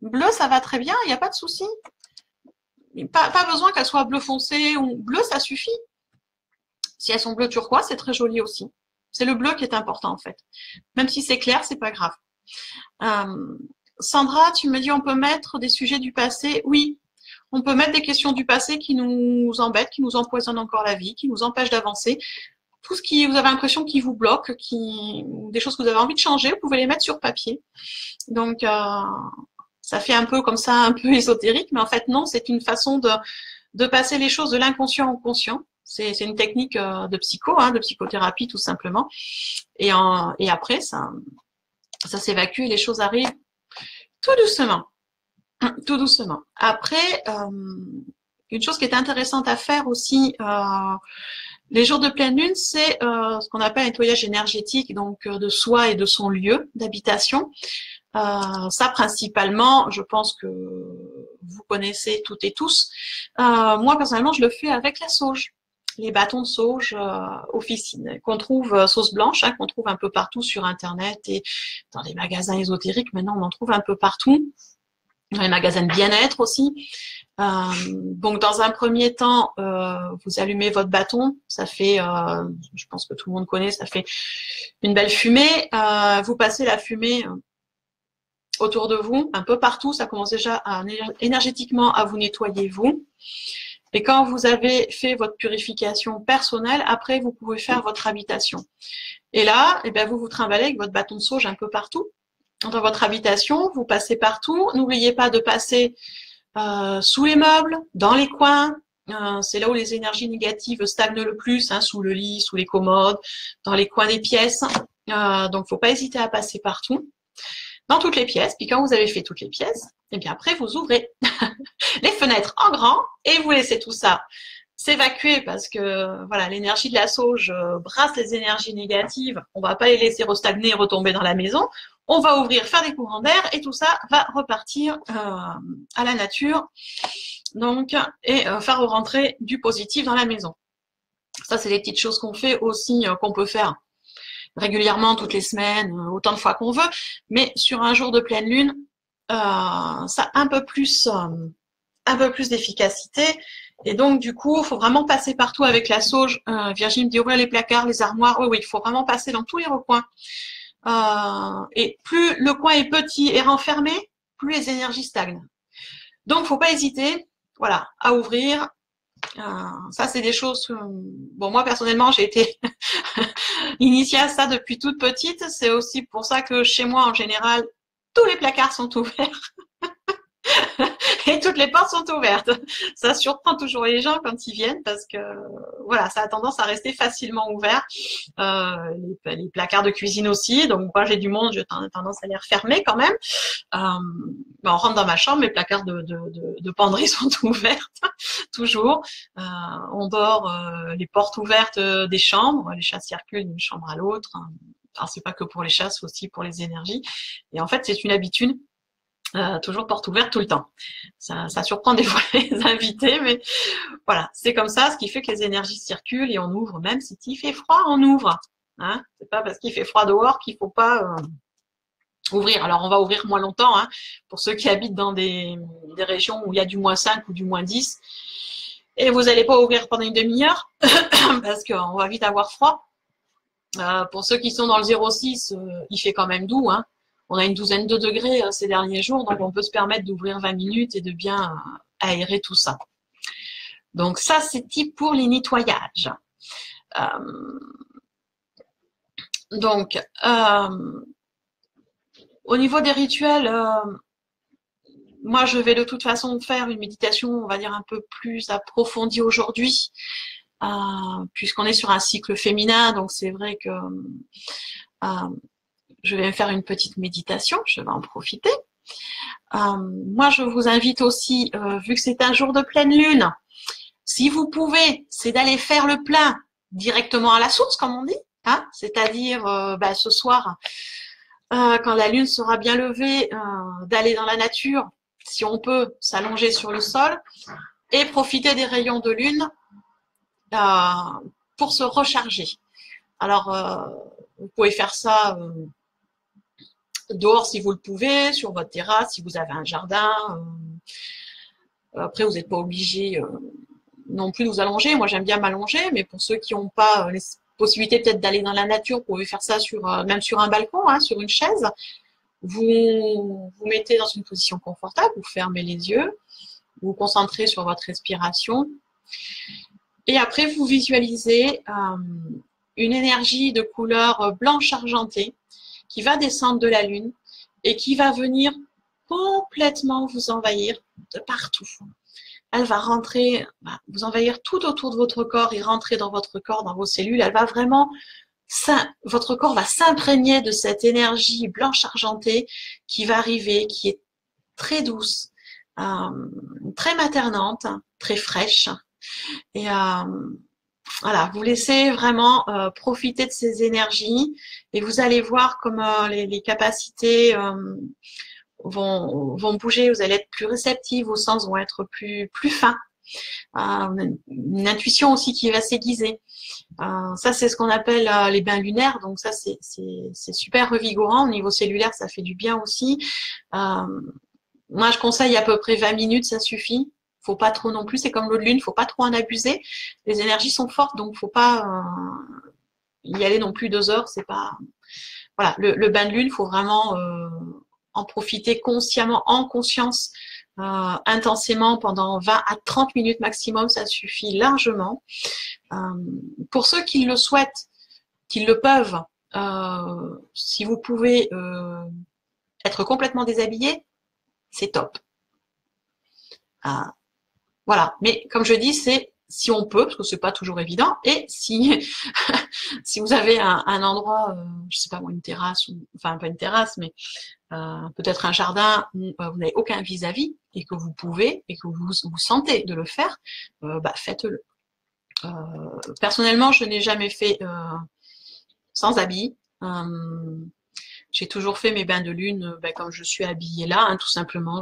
Bleu, ça va très bien, il n'y a pas de souci. Pas besoin qu'elles soient bleu foncé ou bleu, ça suffit. Si elles sont bleu turquoise, c'est très joli aussi. C'est le bleu qui est important en fait. Même si c'est clair, c'est pas grave. Sandra, tu me dis on peut mettre des sujets du passé. Oui, on peut mettre des questions du passé qui nous embêtent, qui nous empoisonnent encore la vie, qui nous empêchent d'avancer. Tout ce qui vous avez l'impression qui vous bloque, des choses que vous avez envie de changer, vous pouvez les mettre sur papier. Donc ça fait un peu comme ça, un peu ésotérique, mais en fait non, c'est une façon de passer les choses de l'inconscient au conscient. C'est une technique de de psychothérapie tout simplement. Et après, ça s'évacue et les choses arrivent tout doucement. Tout doucement. Après, une chose qui est intéressante à faire aussi, les jours de pleine lune, c'est ce qu'on appelle un nettoyage énergétique, donc de soi et de son lieu d'habitation. Ça, principalement, je pense que vous connaissez toutes et tous. Moi, personnellement, je le fais avec la sauge. Les bâtons de sauge officine, qu'on trouve sauce blanche, qu'on trouve un peu partout sur Internet et dans les magasins ésotériques. Maintenant, on en trouve un peu partout. Dans les magasins de bien-être aussi. Donc, dans un premier temps, vous allumez votre bâton. Ça fait, je pense que tout le monde connaît, ça fait une belle fumée. Vous passez la fumée autour de vous, un peu partout. Ça commence déjà énergétiquement à vous nettoyer, vous. Et quand vous avez fait votre purification personnelle, après, vous pouvez faire votre habitation. Et là, vous vous trimballez avec votre bâton de sauge un peu partout. Dans votre habitation, vous passez partout. N'oubliez pas de passer sous les meubles, dans les coins. C'est là où les énergies négatives stagnent le plus, sous le lit, sous les commodes, dans les coins des pièces. Donc, faut pas hésiter à passer partout, dans toutes les pièces. Puis quand vous avez fait toutes les pièces, après, vous ouvrez les fenêtres en grand et vous laissez tout ça s'évacuer parce que voilà, l'énergie de la sauge brasse les énergies négatives. On va pas les laisser restagner et retomber dans la maison. On va ouvrir, faire des courants d'air et tout ça va repartir à la nature. Donc, et faire rentrer du positif dans la maison. Ça, c'est des petites choses qu'on fait aussi, qu'on peut faire régulièrement, toutes les semaines, autant de fois qu'on veut, mais sur un jour de pleine lune, ça a un peu plus d'efficacité. Et donc, du coup, il faut vraiment passer partout avec la sauge. Virginie me dit ouvrir les placards, les armoires. Oui, oui, il faut vraiment passer dans tous les recoins. Et plus le coin est petit et renfermé, plus les énergies stagnent. Donc, faut pas hésiter, voilà, à ouvrir. Ça, c'est des choses. Bon, moi personnellement, j'ai été initiée à ça depuis toute petite. C'est aussi pour ça que chez moi, en général, tous les placards sont ouverts. Et toutes les portes sont ouvertes. Ça surprend toujours les gens quand ils viennent parce que voilà, ça a tendance à rester facilement ouvert. Les placards de cuisine aussi. Donc moi j'ai du monde, j'ai tendance à les refermer quand même. On rentre dans ma chambre, mes placards de penderie sont ouvertes toujours. On dort les portes ouvertes des chambres. Les chats circulent d'une chambre à l'autre. Alors c'est pas que pour les chats, c'est aussi pour les énergies. Et en fait c'est une habitude. Toujours porte ouverte tout le temps. Ça surprend des fois les invités, mais voilà, c'est comme ça, ce qui fait que les énergies circulent et on ouvre, même si il fait froid, on ouvre. Hein, c'est pas parce qu'il fait froid dehors qu'il faut pas ouvrir. Alors on va ouvrir moins longtemps, hein, pour ceux qui habitent dans des régions où il y a du -5 ou du -10. Et vous n'allez pas ouvrir pendant une demi-heure parce qu'on va vite avoir froid. Pour ceux qui sont dans le 0,6, il fait quand même doux, hein. On a une douzaine de degrés ces derniers jours, donc on peut se permettre d'ouvrir 20 minutes et de bien aérer tout ça. Donc ça, c'est type pour les nettoyages. Donc, au niveau des rituels, moi, je vais de toute façon faire une méditation, on va dire, un peu plus approfondie aujourd'hui, puisqu'on est sur un cycle féminin, donc c'est vrai que je vais faire une petite méditation, je vais en profiter. Moi, je vous invite aussi, vu que c'est un jour de pleine lune, si vous pouvez, c'est d'aller faire le plein directement à la source, comme on dit, hein, c'est-à-dire ce soir, quand la lune sera bien levée, d'aller dans la nature, si on peut, s'allonger sur le sol et profiter des rayons de lune pour se recharger. Alors, vous pouvez faire ça dehors si vous le pouvez, sur votre terrasse, si vous avez un jardin. Après, vous n'êtes pas obligé non plus de vous allonger. Moi, j'aime bien m'allonger, mais pour ceux qui n'ont pas les possibilités peut-être d'aller dans la nature, vous pouvez faire ça même sur un balcon, hein, sur une chaise. Vous vous mettez dans une position confortable, vous fermez les yeux, vous vous concentrez sur votre respiration. Et après, vous visualisez une énergie de couleur blanche argentée qui va descendre de la lune et qui va venir complètement vous envahir de partout. Elle va rentrer, vous envahir tout autour de votre corps et rentrer dans votre corps, dans vos cellules. Elle va vraiment, votre corps va s'imprégner de cette énergie blanche argentée qui va arriver, qui est très douce, très maternante, très fraîche. Et voilà, vous laissez vraiment profiter de ces énergies et vous allez voir comment les capacités vont bouger, vous allez être plus réceptive, vos sens vont être plus fins. Une intuition aussi qui va s'aiguiser. Ça, c'est ce qu'on appelle les bains lunaires, donc ça, c'est super revigorant. Au niveau cellulaire, ça fait du bien aussi. Moi, je conseille à peu près 20 minutes, ça suffit. Faut pas trop non plus, c'est comme l'eau de lune, faut pas trop en abuser. Les énergies sont fortes, donc faut pas y aller non plus 2 heures. C'est pas, voilà, le bain de lune, faut vraiment en profiter consciemment, en conscience, intensément pendant 20 à 30 minutes maximum, ça suffit largement. Pour ceux qui le souhaitent, qui le peuvent, si vous pouvez être complètement déshabillé, c'est top. Voilà, mais comme je dis, c'est si on peut, parce que c'est pas toujours évident, et si si vous avez un endroit, je sais pas moi, une terrasse, enfin pas une terrasse, mais peut-être un jardin où vous n'avez aucun vis-à-vis et que vous pouvez et que vous sentez de le faire, faites-le. Personnellement, je n'ai jamais fait sans habit. J'ai toujours fait mes bains de lune comme je suis habillée là, hein, tout simplement,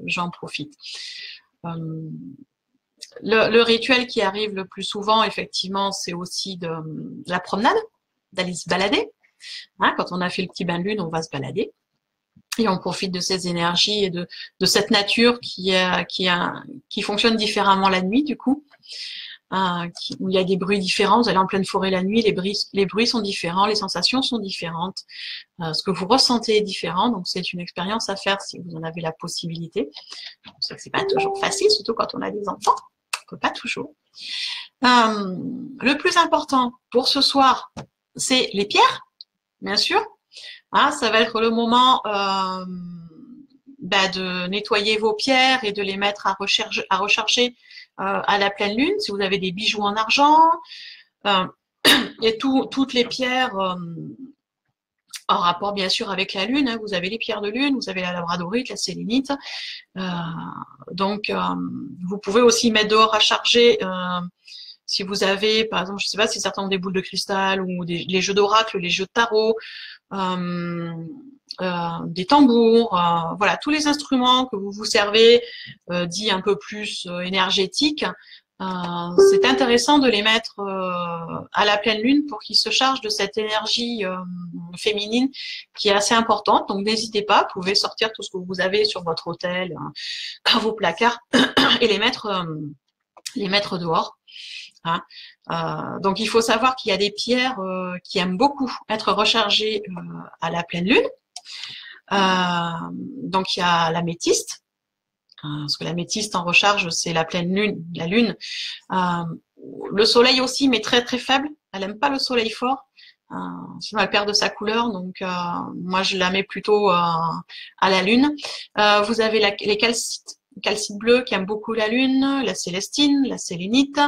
j'en profite. Le rituel qui arrive le plus souvent, effectivement, c'est aussi de la promenade, d'aller se balader. Hein, quand on a fait le petit bain de lune, on va se balader. Et on profite de ces énergies et de cette nature qui fonctionne différemment la nuit, du coup. Où il y a des bruits différents. Vous allez en pleine forêt la nuit, les bruits sont différents, les sensations sont différentes, ce que vous ressentez est différent. Donc c'est une expérience à faire si vous en avez la possibilité. Je sais que c'est pas toujours facile, surtout quand on a des enfants. On peut pas toujours. Le plus important pour ce soir, c'est les pierres, bien sûr. Ça va être le moment de nettoyer vos pierres et de les mettre à recharger à la pleine lune. Si vous avez des bijoux en argent, et toutes les pierres en rapport bien sûr avec la lune. Hein. Vous avez les pierres de lune, vous avez la labradorite, la sélénite. Donc vous pouvez aussi mettre dehors à charger. Si vous avez, par exemple, je ne sais pas si certains ont des boules de cristal ou les jeux d'oracle, les jeux de tarot, des tambours, voilà, tous les instruments que vous vous servez, dits un peu plus énergétiques, c'est intéressant de les mettre à la pleine lune pour qu'ils se chargent de cette énergie féminine qui est assez importante. Donc n'hésitez pas, vous pouvez sortir tout ce que vous avez sur votre autel, dans vos placards, et les mettre dehors. Hein. Donc il faut savoir qu'il y a des pierres qui aiment beaucoup être rechargées à la pleine lune. Donc il y a l'améthyste, parce que l'améthyste en recharge c'est la pleine lune, la lune. Le soleil aussi, mais très très faible. Elle aime pas le soleil fort, sinon elle perd de sa couleur. Donc moi je la mets plutôt à la lune. Vous avez les calcites bleus qui aiment beaucoup la lune, la célestine, la sélénite.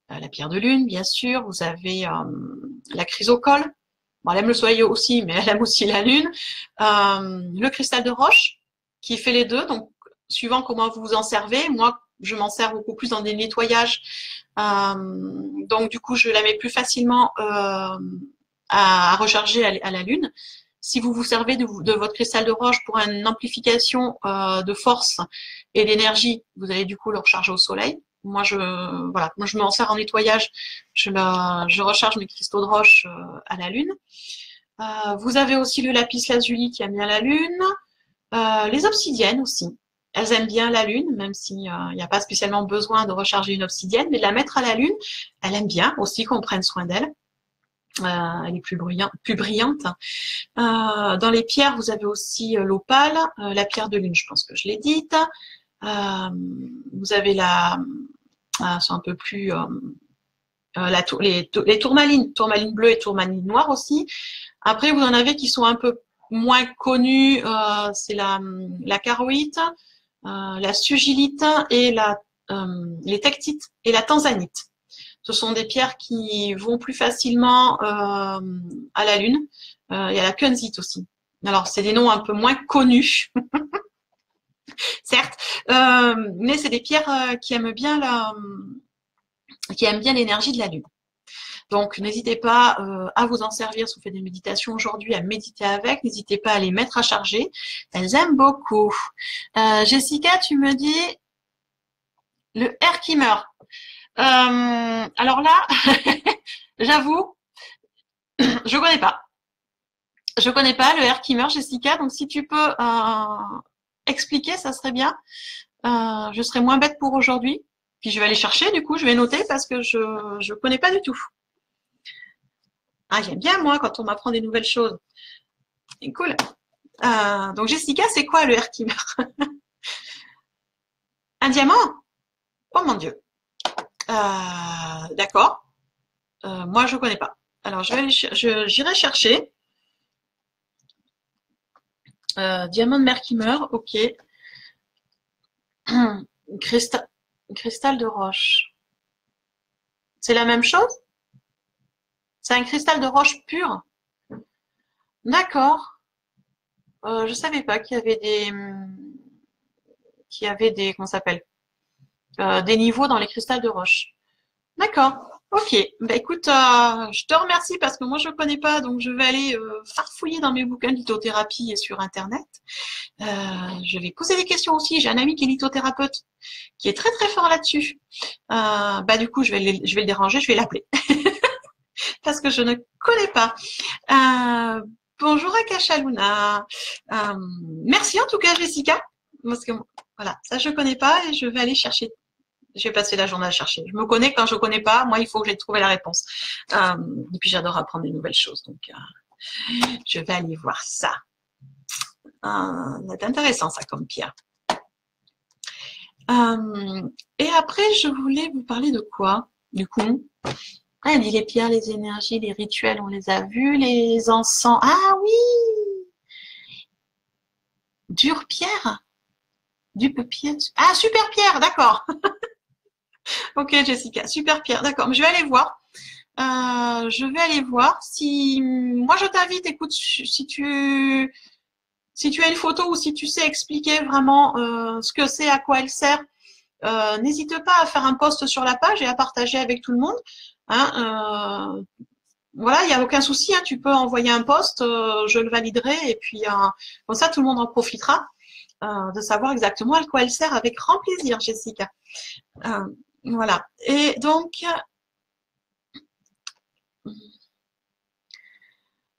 La pierre de lune, bien sûr. Vous avez la chrysocole. Bon, elle aime le soleil aussi, mais elle aime aussi la lune. Le cristal de roche, qui fait les deux. Donc, suivant comment vous vous en servez. Moi, je m'en sers beaucoup plus dans des nettoyages. Donc, du coup, je la mets plus facilement à recharger à la lune. Si vous vous servez de votre cristal de roche pour une amplification de force et d'énergie, vous allez du coup le recharger au soleil. Moi, je m'en sers en nettoyage. Je recharge mes cristaux de roche à la lune. Vous avez aussi le lapis lazuli qui aime bien la lune. Les obsidiennes aussi. Elles aiment bien la lune, même s'il n'y a pas spécialement besoin de recharger une obsidienne, mais de la mettre à la lune, elle aime bien aussi qu'on prenne soin d'elle. Elle est plus brillante. Dans les pierres, vous avez aussi l'opale, la pierre de lune, je pense que je l'ai dite. Vous avez c'est un peu plus les tourmalines bleues et tourmalines noires aussi. Après, vous en avez qui sont un peu moins connues. C'est la charoïte, la sugilite et les tectites et la tanzanite. Ce sont des pierres qui vont plus facilement à la lune. Il y a la kunzite aussi. Alors, c'est des noms un peu moins connus. Certes, mais c'est des pierres qui aiment bien l'énergie de la lune. Donc, n'hésitez pas à vous en servir si vous faites des méditations aujourd'hui, à méditer avec. N'hésitez pas à les mettre à charger. Elles aiment beaucoup. Jessica, tu me dis le Herkimer. Alors là, j'avoue, je connais pas. Je connais pas le Herkimer, Jessica. Donc, si tu peux expliquer, ça serait bien. Je serai moins bête pour aujourd'hui. Puis je vais aller chercher, du coup, je vais noter parce que je connais pas du tout. J'aime bien, moi, quand on m'apprend des nouvelles choses. C'est cool. Donc, Jessica, c'est quoi le Herkimer? Un diamant? Oh mon Dieu. D'accord. Moi, je connais pas. Alors, j'irai chercher. Diamant de Herkimer, ok. Cristal de roche. C'est la même chose? C'est un cristal de roche pur? D'accord. Je savais pas qu'il y avait des, comment ça s'appelle? Des niveaux dans les cristals de roche. D'accord. Ok. Bah écoute, je te remercie parce que moi je ne connais pas, donc je vais aller farfouiller dans mes bouquins de lithothérapie et sur internet. Je vais poser des questions aussi. J'ai un ami qui est lithothérapeute, qui est très très fort là-dessus. Du coup, je vais le déranger, je vais l'appeler. parce que je ne connais pas. Bonjour Akasha Luna. Merci en tout cas Jessica, parce que voilà, ça je connais pas et je vais aller chercher. Je vais passer la journée à chercher. Je me connais quand je connais pas. Moi, il faut que j'ai trouvé la réponse. Et puis j'adore apprendre des nouvelles choses, donc je vais aller voir ça. C'est intéressant ça comme pierre. Et après, je voulais vous parler de quoi, du coup? Ah, il dit les pierres, les énergies, les rituels, on les a vus, les encens. Ah oui! Dure pierre? Du peu pierre? Ah, super pierre, d'accord. Ok, Jessica, super pierre, d'accord. Mais je vais aller voir. Je vais aller voir si moi je t'invite, écoute, si tu as une photo ou si tu sais expliquer vraiment ce que c'est, à quoi elle sert, n'hésite pas à faire un post sur la page et à partager avec tout le monde. Hein, voilà, il n'y a aucun souci, hein, tu peux envoyer un post, je le validerai et puis comme ça tout le monde en profitera de savoir exactement à quoi elle sert avec grand plaisir, Jessica. Voilà. Et donc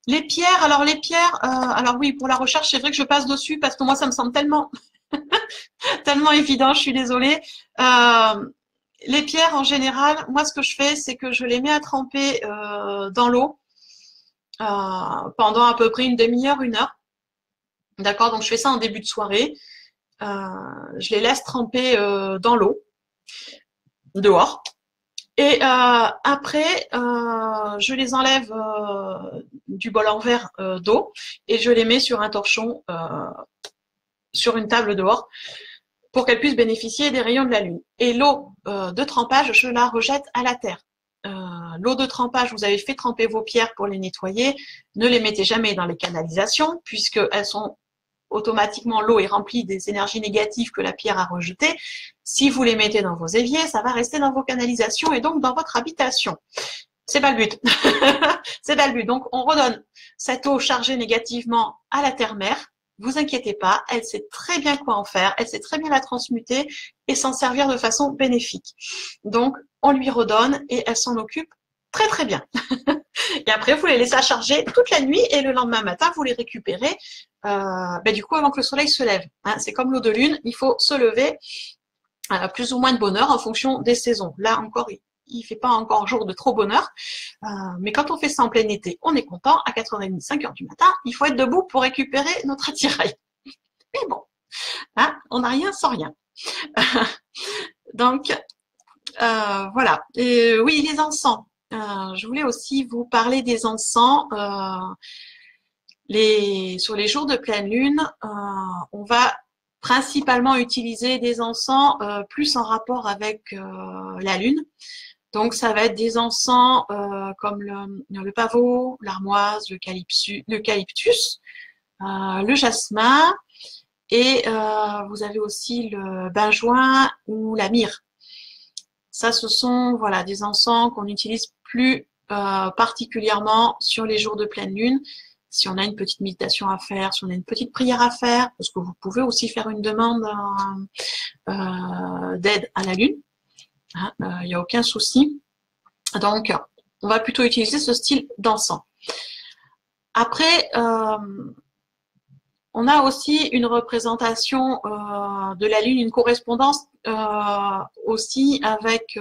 les pierres, alors oui, pour la recherche, c'est vrai que je passe dessus parce que moi, ça me semble tellement, tellement évident, je suis désolée. Les pierres, en général, moi, ce que je fais, c'est que je les mets à tremper dans l'eau pendant à peu près une demi-heure, une heure. D'accord? Donc, je fais ça en début de soirée. Je les laisse tremper dans l'eau, dehors. Et après, je les enlève du bol en verre d'eau et je les mets sur un torchon sur une table dehors pour qu'elles puissent bénéficier des rayons de la lune. Et l'eau de trempage, je la rejette à la terre. L'eau de trempage, vous avez fait tremper vos pierres pour les nettoyer. Ne les mettez jamais dans les canalisations puisqu'elles sont automatiquement, l'eau est remplie des énergies négatives que la pierre a rejetées. Si vous les mettez dans vos éviers, ça va rester dans vos canalisations et donc dans votre habitation. C'est pas le but. C'est pas le but. Donc, on redonne cette eau chargée négativement à la terre-mère. Vous inquiétez pas, elle sait très bien quoi en faire, elle sait très bien la transmuter et s'en servir de façon bénéfique. Donc, on lui redonne et elle s'en occupe très très bien. Et après, vous les laissez à charger toute la nuit et le lendemain matin, vous les récupérez du coup avant que le soleil se lève. Hein, c'est comme l'eau de lune, il faut se lever plus ou moins de bonne heure en fonction des saisons. Là encore, il fait pas encore jour de trop bonne heure, mais quand on fait ça en plein été, on est content. À 4h30, 5h du matin, il faut être debout pour récupérer notre attirail. Mais bon, hein, on n'a rien sans rien. Donc, voilà. Et oui, les encens. Je voulais aussi vous parler des encens. Sur les jours de pleine lune, on va principalement utiliser des encens plus en rapport avec la lune. Donc, ça va être des encens comme le pavot, l'armoise, l'eucalyptus, le jasmin et vous avez aussi le benjoin ou la myrrhe. Ça, ce sont voilà, des encens qu'on utilise plus particulièrement sur les jours de pleine lune. Si on a une petite méditation à faire, si on a une petite prière à faire, parce que vous pouvez aussi faire une demande d'aide à la lune. Il n'y a aucun souci. Donc, on va plutôt utiliser ce style d'encens. Après, on a aussi une représentation de la lune, une correspondance aussi avec,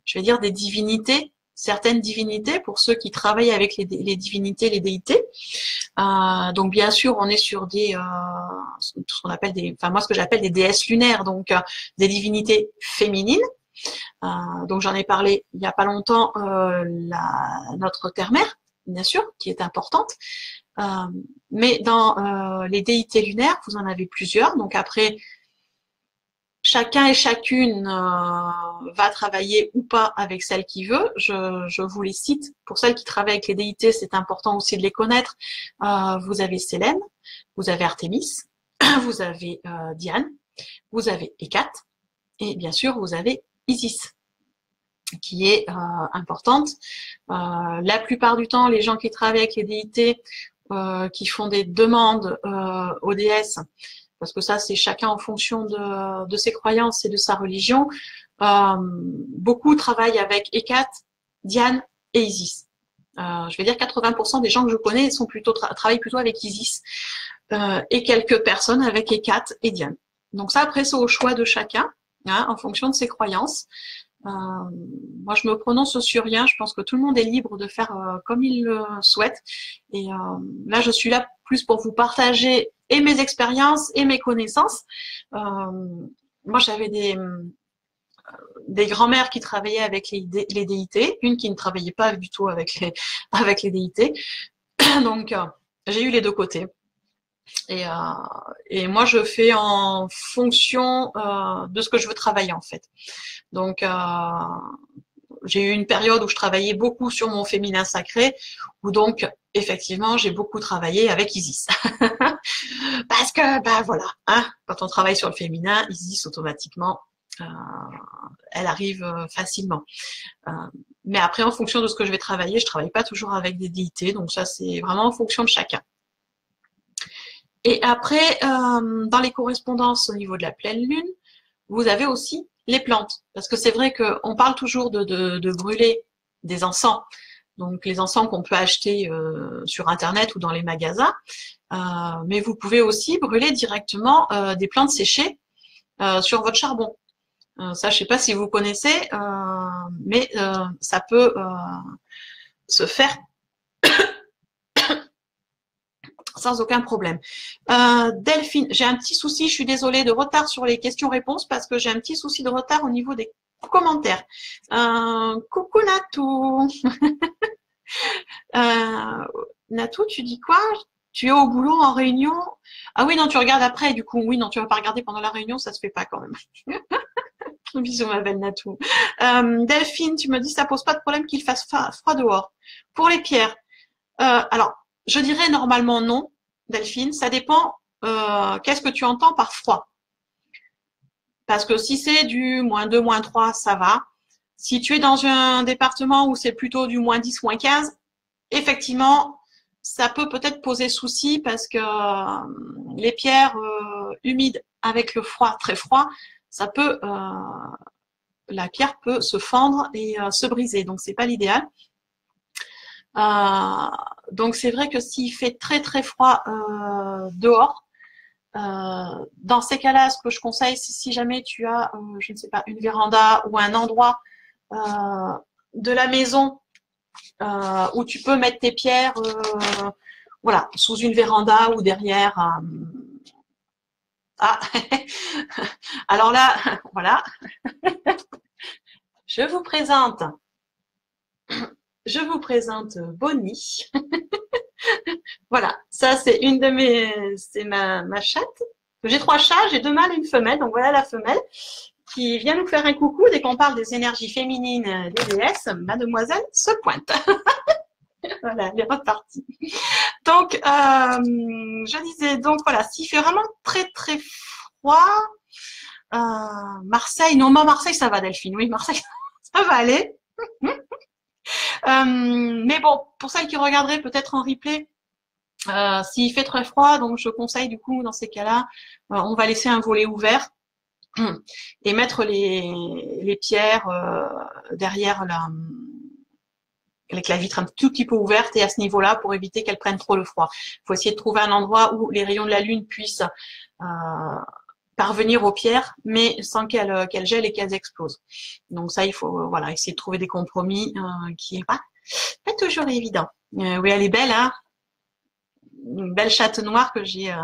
je vais dire, des divinités, certaines divinités, pour ceux qui travaillent avec les divinités, les déités. Donc bien sûr, on est sur ce qu'on appelle moi ce que j'appelle des déesses lunaires, donc des divinités féminines. Donc j'en ai parlé il n'y a pas longtemps, notre terre-mère, bien sûr, qui est importante. Mais dans les déités lunaires, vous en avez plusieurs. Donc après, chacun et chacune va travailler ou pas avec celle qui veut. Je vous les cite. Pour celles qui travaillent avec les déités, c'est important aussi de les connaître. Vous avez Sélène, vous avez Artémis, vous avez Diane, vous avez Hécate, et bien sûr, vous avez Isis, qui est importante. La plupart du temps, les gens qui travaillent avec les déités, qui font des demandes aux déesses, parce que ça, c'est chacun en fonction de ses croyances et de sa religion. Beaucoup travaillent avec Hécate, Diane et Isis. je vais dire 80% des gens que je connais sont plutôt travaillent plutôt avec Isis et quelques personnes avec Hécat et Diane. Donc ça, après, c'est au choix de chacun, hein, en fonction de ses croyances. Moi, je me prononce sur rien. Je pense que tout le monde est libre de faire comme il le souhaite. Et là, je suis là plus pour vous partager et mes expériences et mes connaissances. Moi, j'avais des grands-mères qui travaillaient avec les déités, une qui ne travaillait pas du tout avec les déités. Donc, j'ai eu les deux côtés. Et moi, je fais en fonction de ce que je veux travailler, en fait. Donc, j'ai eu une période où je travaillais beaucoup sur mon féminin sacré, où donc, effectivement, j'ai beaucoup travaillé avec Isis. Parce que, ben voilà, hein, quand on travaille sur le féminin, Isis, automatiquement, elle arrive facilement. Mais après, en fonction de ce que je vais travailler, je travaille pas toujours avec des déités, donc ça, c'est vraiment en fonction de chacun. Et après, dans les correspondances au niveau de la pleine lune, vous avez aussi les plantes. Parce que c'est vrai qu'on parle toujours de brûler des encens. Donc les encens qu'on peut acheter sur Internet ou dans les magasins. Mais vous pouvez aussi brûler directement des plantes séchées sur votre charbon. Ça, je sais pas si vous connaissez, mais ça peut se faire sans aucun problème. Delphine, j'ai un petit souci, je suis désolée de retard sur les questions-réponses parce que j'ai un petit souci de retard au niveau des commentaires. Coucou Natou. Natou, tu dis quoi? Tu es au boulot en réunion? Ah oui, non, tu regardes après, du coup. Oui, non, tu vas pas regarder pendant la réunion, ça se fait pas quand même. Bisous, ma belle Natou. Delphine, tu me dis, ça pose pas de problème qu'il fasse froid dehors. Pour les pierres, alors, je dirais normalement non, Delphine. Ça dépend qu'est-ce que tu entends par froid. Parce que si c'est du -2, -3, ça va. Si tu es dans un département où c'est plutôt du -10, -15, effectivement, ça peut peut-être poser souci parce que les pierres humides avec le froid, très froid, ça peut, la pierre peut se fendre et se briser. Donc, c'est pas l'idéal. Donc c'est vrai que s'il fait très très froid dehors, dans ces cas-là, ce que je conseille, si jamais tu as, je ne sais pas, une véranda ou un endroit de la maison où tu peux mettre tes pierres, voilà, sous une véranda ou derrière. Ah, alors là, voilà, je vous présente Bonnie. Voilà, ça c'est une de c'est ma chatte. J'ai 3 chats, j'ai 2 mâles et une femelle. Donc voilà la femelle qui vient nous faire un coucou dès qu'on parle des énergies féminines des déesses. Mademoiselle se pointe. Voilà, elle est repartie. Donc, je disais, donc voilà, s'il fait vraiment très très froid, Marseille, non, Marseille ça va Delphine, oui, Marseille ça va aller. Mais bon, pour celles qui regarderaient peut-être en replay, s'il fait très froid, donc je conseille du coup dans ces cas-là, on va laisser un volet ouvert et mettre les pierres derrière avec la vitre un tout petit peu ouverte et à ce niveau-là pour éviter qu'elles prennent trop le froid. Il faut essayer de trouver un endroit où les rayons de la lune puissent parvenir aux pierres, mais sans qu'elles gèlent et qu'elles explosent. Donc ça, il faut voilà essayer de trouver des compromis qui est pas toujours évident. Oui, elle est belle, hein. Une belle chatte noire que j'ai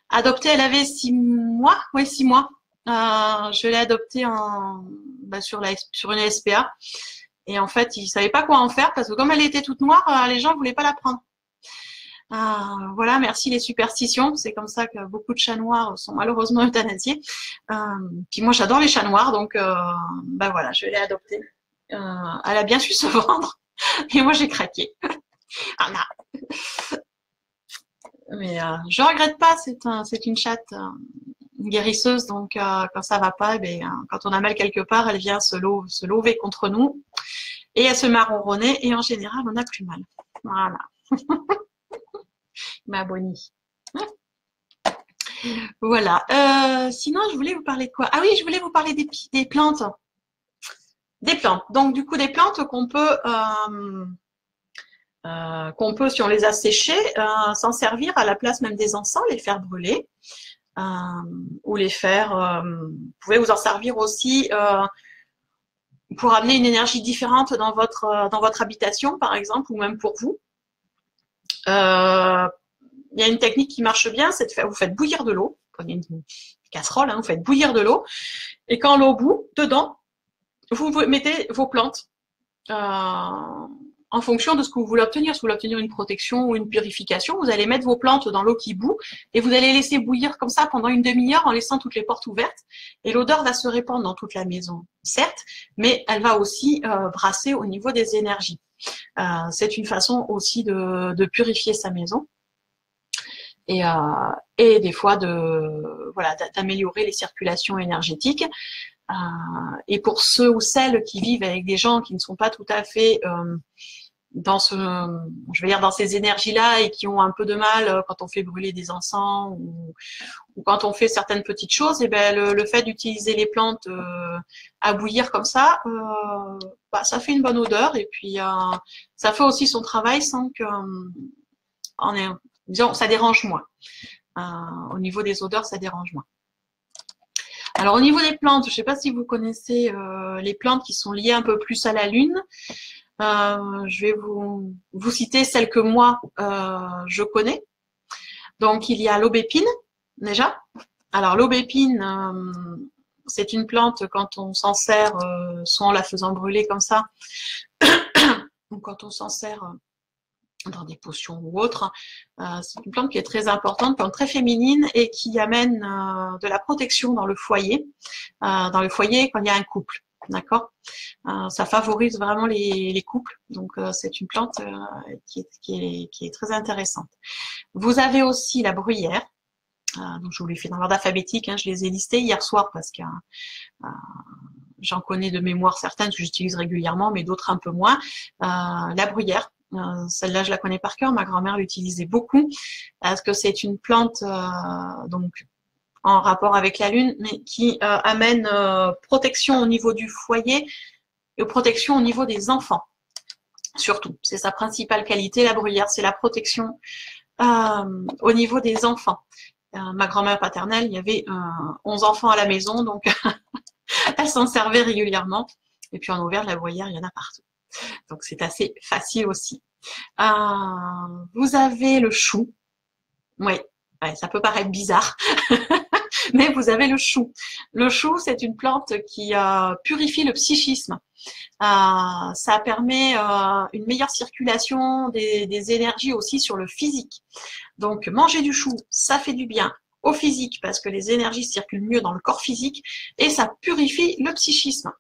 adoptée. Elle avait 6 mois, oui 6 mois. Je l'ai adoptée sur une SPA. Et en fait, ils savaient pas quoi en faire parce que comme elle était toute noire, les gens voulaient pas la prendre. Voilà, merci les superstitions. C'est comme ça que beaucoup de chats noirs sont malheureusement euthanasiés. Puis moi, j'adore les chats noirs, donc voilà, je l'ai adoptée. Elle a bien su se vendre et moi j'ai craqué. Voilà. Mais je regrette pas. C'est une chatte guérisseuse, donc quand ça va pas, quand on a mal quelque part, elle vient se lever contre nous et elle se met à ronronner et en général, on n'a plus mal. Voilà. Ma Bonnie. Voilà. Sinon, je voulais vous parler de quoi? Ah oui, je voulais vous parler des plantes. Des plantes. Donc, du coup, des plantes qu'on peut qu'on peut, si on les a séchés, s'en servir à la place même des encens, les faire brûler, ou les faire. Vous pouvez vous en servir aussi pour amener une énergie différente dans votre habitation, par exemple, ou même pour vous. Il y a une technique qui marche bien, c'est de faire, vous faites bouillir de l'eau, prenez une casserole, vous faites bouillir de l'eau, et quand l'eau bout, dedans, vous mettez vos plantes. En fonction de ce que vous voulez obtenir. Si vous voulez obtenir une protection ou une purification, vous allez mettre vos plantes dans l'eau qui bout et vous allez laisser bouillir comme ça pendant une demi-heure en laissant toutes les portes ouvertes. Et l'odeur va se répandre dans toute la maison, certes, mais elle va aussi brasser au niveau des énergies. C'est une façon aussi de purifier sa maison et des fois d'améliorer les circulations énergétiques. Et pour ceux ou celles qui vivent avec des gens qui ne sont pas tout à fait dans ces énergies-là et qui ont un peu de mal quand on fait brûler des encens ou quand on fait certaines petites choses, et ben le fait d'utiliser les plantes à bouillir comme ça, ça fait une bonne odeur et puis ça fait aussi son travail sans que disons, ça dérange moins. Au niveau des odeurs, ça dérange moins. Alors au niveau des plantes, je ne sais pas si vous connaissez les plantes qui sont liées un peu plus à la lune. Je vais vous citer celles que moi je connais. Donc il y a l'aubépine déjà. Alors l'aubépine, c'est une plante quand on s'en sert, soit en la faisant brûler comme ça, ou quand on s'en sert dans des potions ou autres. C'est une plante qui est très importante, plante très féminine et qui amène de la protection dans le foyer quand il y a un couple. D'accord, ça favorise vraiment les couples. Donc c'est une plante qui est très intéressante. Vous avez aussi la bruyère. Donc je vous les fais dans l'ordre alphabétique. Je les ai listées hier soir parce que j'en connais de mémoire certaines que j'utilise régulièrement, mais d'autres un peu moins. La bruyère. Celle-là, je la connais par cœur. Ma grand-mère l'utilisait beaucoup parce que c'est une plante donc en rapport avec la lune, mais qui amène protection au niveau du foyer et protection au niveau des enfants. Surtout, c'est sa principale qualité, la bruyère, c'est la protection au niveau des enfants. Ma grand-mère paternelle, il y avait 11 enfants à la maison, donc elle s'en servait régulièrement. Et puis en Auvergne, de la bruyère, il y en a partout. Donc c'est assez facile aussi. Vous avez le chou. Oui, ça peut paraître bizarre, mais vous avez le chou. Le chou, c'est une plante qui purifie le psychisme. Ça permet une meilleure circulation des énergies aussi sur le physique. Donc manger du chou, ça fait du bien au physique parce que les énergies circulent mieux dans le corps physique et ça purifie le psychisme.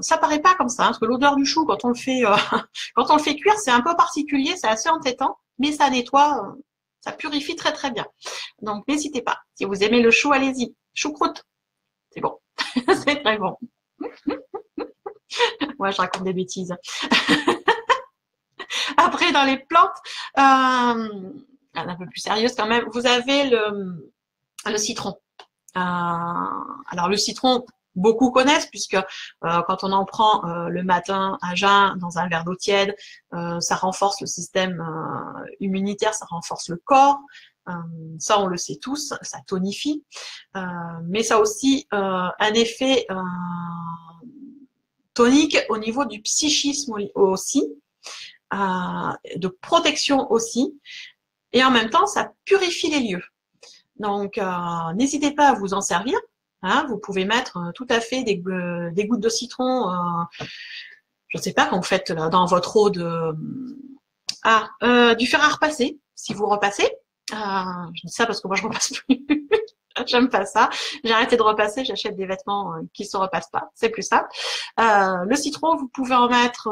Ça paraît pas comme ça, parce que l'odeur du chou, quand on le fait cuire, c'est un peu particulier, c'est assez entêtant, mais ça nettoie, ça purifie très très bien. Donc n'hésitez pas. Si vous aimez le chou, allez-y. Choucroute, c'est bon, c'est très bon. Ouais, je raconte des bêtises. Après, dans les plantes, un peu plus sérieuse quand même, vous avez le citron. Alors le citron, beaucoup connaissent puisque quand on en prend le matin à jeun dans un verre d'eau tiède, ça renforce le système immunitaire, ça renforce le corps. Ça, on le sait tous, ça tonifie. Mais ça a aussi un effet tonique au niveau du psychisme aussi, de protection aussi. Et en même temps, ça purifie les lieux. Donc, n'hésitez pas à vous en servir. Vous pouvez mettre tout à fait des gouttes de citron, je ne sais pas, quand vous faites dans votre eau du fer à repasser, si vous repassez. Je dis ça parce que moi, je ne repasse plus. J'aime pas ça. J'ai arrêté de repasser, j'achète des vêtements qui se repassent pas. C'est plus simple. Le citron, vous pouvez en mettre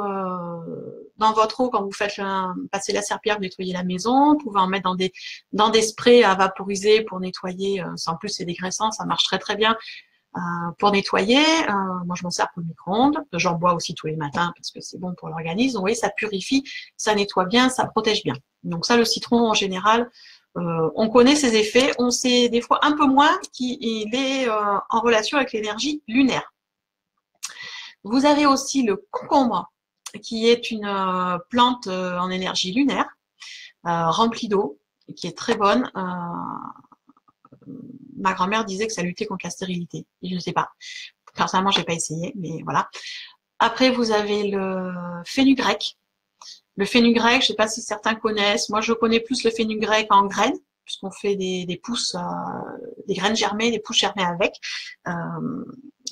dans votre eau quand vous faites passer la serpillière, vous nettoyez la maison. Vous pouvez en mettre dans des sprays à vaporiser pour nettoyer. En plus, c'est dégraissant, ça marche très très bien pour nettoyer. Moi, je m'en sers pour le micro-ondes. J'en bois aussi tous les matins parce que c'est bon pour l'organisme. Vous voyez, ça purifie, ça nettoie bien, ça protège bien. Donc ça, le citron en général, on connaît ses effets, on sait des fois un peu moins qu'il est en relation avec l'énergie lunaire. Vous avez aussi le concombre. qui est une plante en énergie lunaire, remplie d'eau, qui est très bonne. Ma grand-mère disait que ça luttait contre la stérilité. Je ne sais pas. Personnellement, j'ai pas essayé, mais voilà. Après, vous avez le fenugrec. Le fenugrec, je ne sais pas si certains connaissent. Moi, je connais plus le fenugrec en graines, puisqu'on fait des pousses, des graines germées, des pousses germées avec.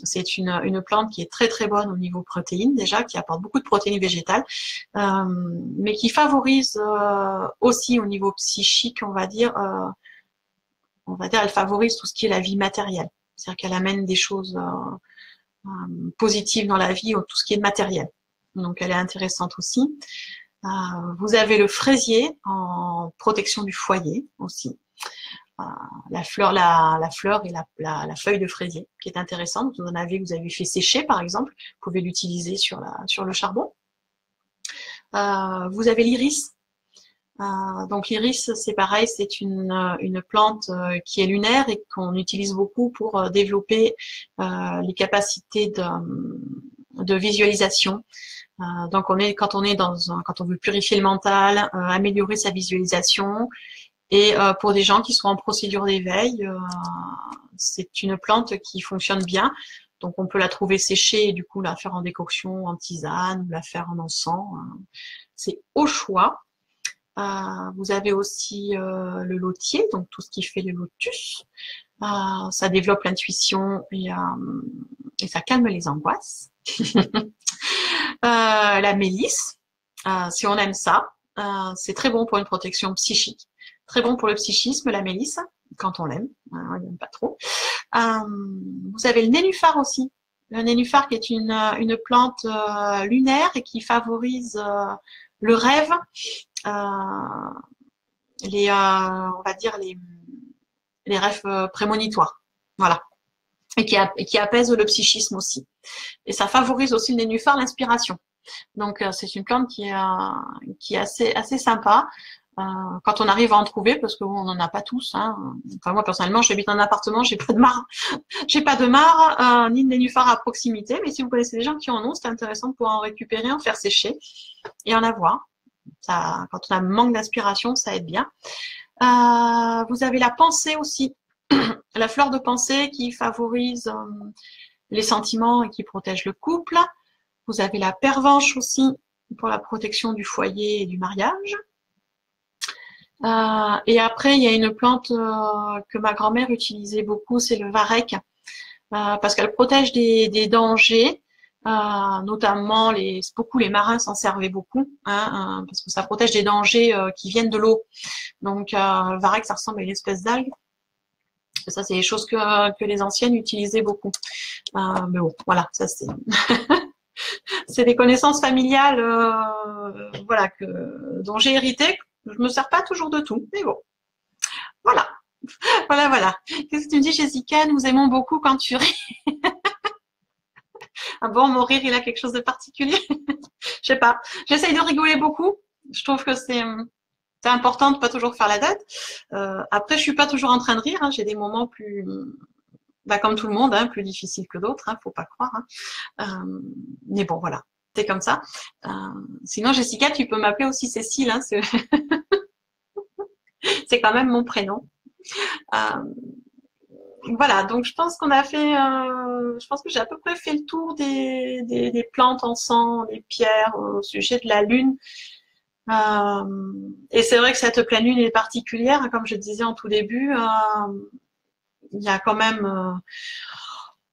C'est une plante qui est très très bonne au niveau protéines déjà, qui apporte beaucoup de protéines végétales, mais qui favorise aussi au niveau psychique, on va dire, elle favorise tout ce qui est la vie matérielle. C'est-à-dire qu'elle amène des choses positives dans la vie, tout ce qui est matériel. Donc elle est intéressante aussi. Vous avez le fraisier en protection du foyer aussi. La fleur et la feuille de fraisier qui est intéressante. Vous avez fait sécher par exemple. Vous pouvez l'utiliser sur le charbon. Vous avez l'iris. Donc l'iris, c'est pareil, c'est une plante qui est lunaire et qu'on utilise beaucoup pour développer les capacités de visualisation. Donc quand on veut purifier le mental, améliorer sa visualisation, et pour des gens qui sont en procédure d'éveil, c'est une plante qui fonctionne bien. Donc on peut la trouver séchée et du coup la faire en décoction, en tisane, ou la faire en encens. C'est au choix. Vous avez aussi le lotier, donc tout ce qui fait le lotus. Ça développe l'intuition et ça calme les angoisses. La mélisse, si on aime ça, c'est très bon pour une protection psychique. Très bon pour le psychisme, la mélisse, quand on l'aime. On n'aime pas trop. Vous avez le nénuphar aussi. Le nénuphar qui est une plante lunaire et qui favorise le rêve, on va dire les rêves prémonitoires. Voilà. Et qui apaise le psychisme aussi. Et ça favorise aussi le nénuphar, l'inspiration. Donc c'est une plante qui est assez sympa quand on arrive à en trouver, parce que on n'en a pas tous. Hein. Enfin moi personnellement, j'habite en appartement, j'ai pas de mare ni de nénuphar à proximité. Mais si vous connaissez des gens qui en ont, c'est intéressant de pouvoir en récupérer, en faire sécher et en avoir. Ça, quand on a un manque d'inspiration, ça aide bien. Vous avez la pensée aussi, la fleur de pensée qui favorise les sentiments et qui protège le couple. Vous avez la pervenche aussi pour la protection du foyer et du mariage. Et après, il y a une plante que ma grand-mère utilisait beaucoup, c'est le varech, parce qu'elle protège des dangers. Notamment beaucoup les marins s'en servaient beaucoup, parce que ça protège des dangers qui viennent de l'eau. Donc le varech, ça ressemble à une espèce d'algue. Ça, c'est des choses que les anciennes utilisaient beaucoup. Mais bon, voilà, ça c'est c'est des connaissances familiales, voilà, dont j'ai hérité. Je me sers pas toujours de tout, mais bon, voilà, voilà. Qu'est-ce que tu me dis, Jessica? Nous aimons beaucoup quand tu ris. Ah bon, mon rire, il a quelque chose de particulier. Je sais pas. J'essaye de rigoler beaucoup. Je trouve que c'est important de pas toujours faire la tête. Après, je suis pas toujours en train de rire. Hein. J'ai des moments plus, comme tout le monde, hein, plus difficiles que d'autres. Hein, faut pas croire. Hein. Mais bon, voilà. C'est comme ça. Sinon, Jessica, tu peux m'appeler aussi Cécile. Hein, c'est quand même mon prénom. Voilà, donc je pense qu'on a fait, je pense que j'ai à peu près fait le tour des plantes encens, des pierres au sujet de la lune. Et c'est vrai que cette pleine lune est particulière, comme je disais en tout début. Il y a quand même,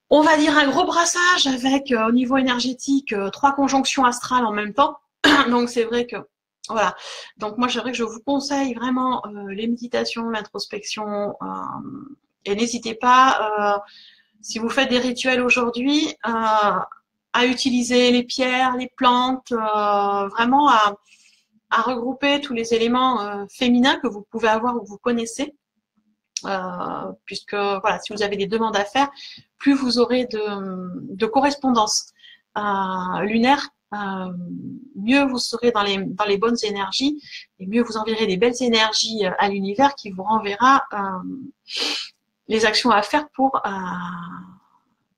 on va dire, un gros brassage avec, au niveau énergétique, 3 conjonctions astrales en même temps. Donc c'est vrai que, voilà. Donc moi, c'est vrai que je vous conseille vraiment les méditations, l'introspection. Et n'hésitez pas, si vous faites des rituels aujourd'hui, à utiliser les pierres, les plantes, vraiment à regrouper tous les éléments féminins que vous pouvez avoir ou que vous connaissez. Puisque voilà, si vous avez des demandes à faire, plus vous aurez de correspondance lunaire, mieux vous serez dans les bonnes énergies et mieux vous enverrez des belles énergies à l'univers qui vous renverra les actions à faire pour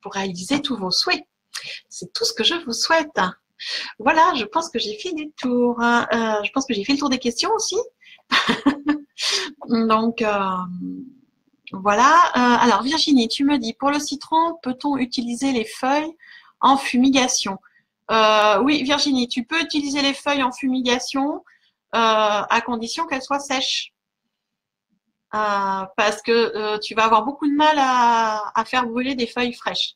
réaliser tous vos souhaits. C'est tout ce que je vous souhaite. Voilà, je pense que j'ai fait le tour. Je pense que j'ai fait le tour des questions aussi. Donc, voilà. Alors, Virginie, tu me dis, pour le citron, peut-on utiliser les feuilles en fumigation? Oui, Virginie, tu peux utiliser les feuilles en fumigation à condition qu'elles soient sèches. Parce que tu vas avoir beaucoup de mal à faire brûler des feuilles fraîches.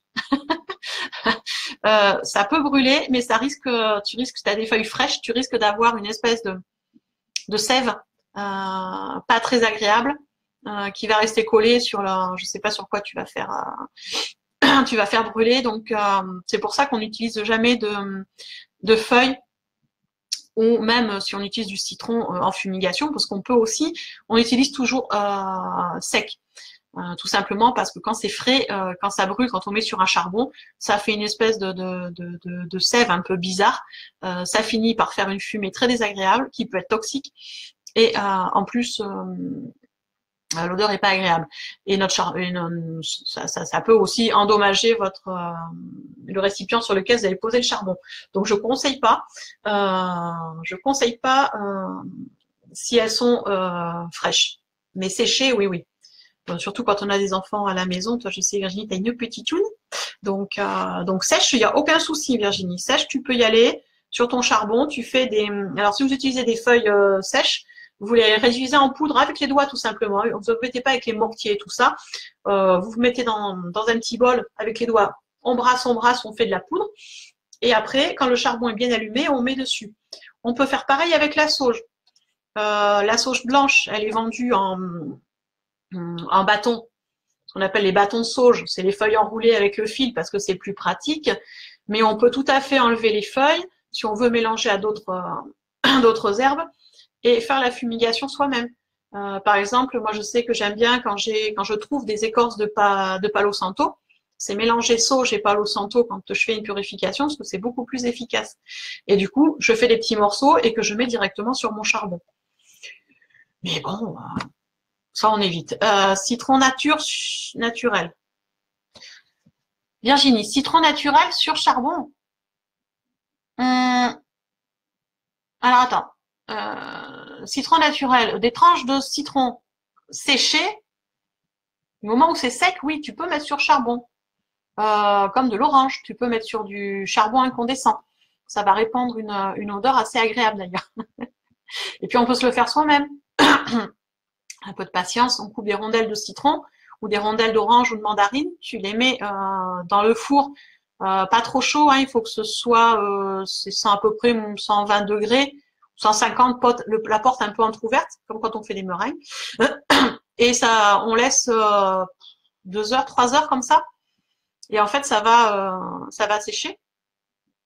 Ça peut brûler, mais ça risque, tu risques, si tu as des feuilles fraîches, tu risques d'avoir une espèce de sève pas très agréable qui va rester collée sur je sais pas sur quoi tu vas faire, tu vas faire brûler. Donc c'est pour ça qu'on n'utilise jamais de feuilles ou même si on utilise du citron en fumigation, parce qu'on peut aussi, on utilise toujours sec. Tout simplement parce que quand c'est frais, quand ça brûle, quand on met sur un charbon, ça fait une espèce de sève un peu bizarre. Ça finit par faire une fumée très désagréable qui peut être toxique. Et en plus, l'odeur est pas agréable. Et ça peut aussi endommager le récipient sur lequel vous allez poser le charbon. Donc je conseille pas. Je conseille pas si elles sont fraîches. Mais séchées, oui, oui. Surtout quand on a des enfants à la maison. Toi, je sais, Virginie, tu as une petite toune. Donc sèche, il n'y a aucun souci, Virginie. Sèche, tu peux y aller sur ton charbon. Tu fais des. Alors, si vous utilisez des feuilles sèches, vous les réduisez en poudre avec les doigts, tout simplement. Vous ne mettez pas avec les mortiers et tout ça. Vous vous mettez dans un petit bol avec les doigts. On brasse, on fait de la poudre. Et après, quand le charbon est bien allumé, on met dessus. On peut faire pareil avec la sauge. La sauge blanche, elle est vendue en bâton, ce qu'on appelle les bâtons de sauge. C'est les feuilles enroulées avec le fil parce que c'est plus pratique. Mais on peut tout à fait enlever les feuilles si on veut mélanger à d'autres herbes et faire la fumigation soi-même. Par exemple, moi je sais que j'aime bien quand je trouve des écorces de Palo Santo, c'est mélanger sauge et Palo Santo quand je fais une purification parce que c'est beaucoup plus efficace. Et du coup, je fais des petits morceaux et que je mets directement sur mon charbon. Mais bon, ça on évite. Citron naturel. Virginie, citron naturel sur charbon. Alors attends. Citron naturel, des tranches de citron séchées. Au moment où c'est sec, oui, tu peux mettre sur charbon. Comme de l'orange, tu peux mettre sur du charbon incandescent. Ça va répandre une odeur assez agréable d'ailleurs. Et puis on peut se le faire soi-même. Un peu de patience, on coupe des rondelles de citron ou des rondelles d'orange ou de mandarine, tu les mets dans le four, pas trop chaud, hein, il faut que ce soit, c'est à peu près 120 degrés, 150, la porte un peu entrouverte, comme quand on fait des meringues. Et ça, on laisse 2 heures, 3 heures comme ça. Et en fait, ça va sécher.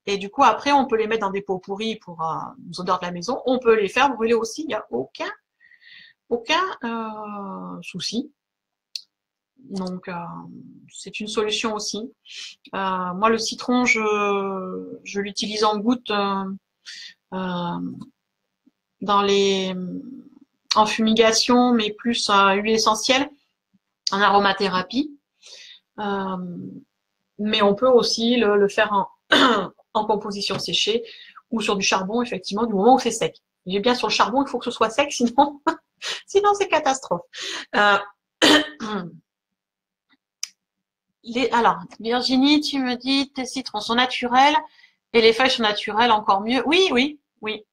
Et du coup, après, on peut les mettre dans des pots pourris pour les odeurs de la maison. On peut les faire brûler aussi, il n'y a aucun souci. Donc, c'est une solution aussi. Moi, le citron, je l'utilise en gouttes en fumigation, mais plus huile essentielle, en aromathérapie. Mais on peut aussi le faire en composition séchée ou sur du charbon, effectivement, du moment où c'est sec. Il est bien sur le charbon, il faut que ce soit sec, sinon, sinon c'est catastrophe. Alors, Virginie, tu me dis tes citrons sont naturels et les feuilles sont naturelles, encore mieux. Oui, oui, oui.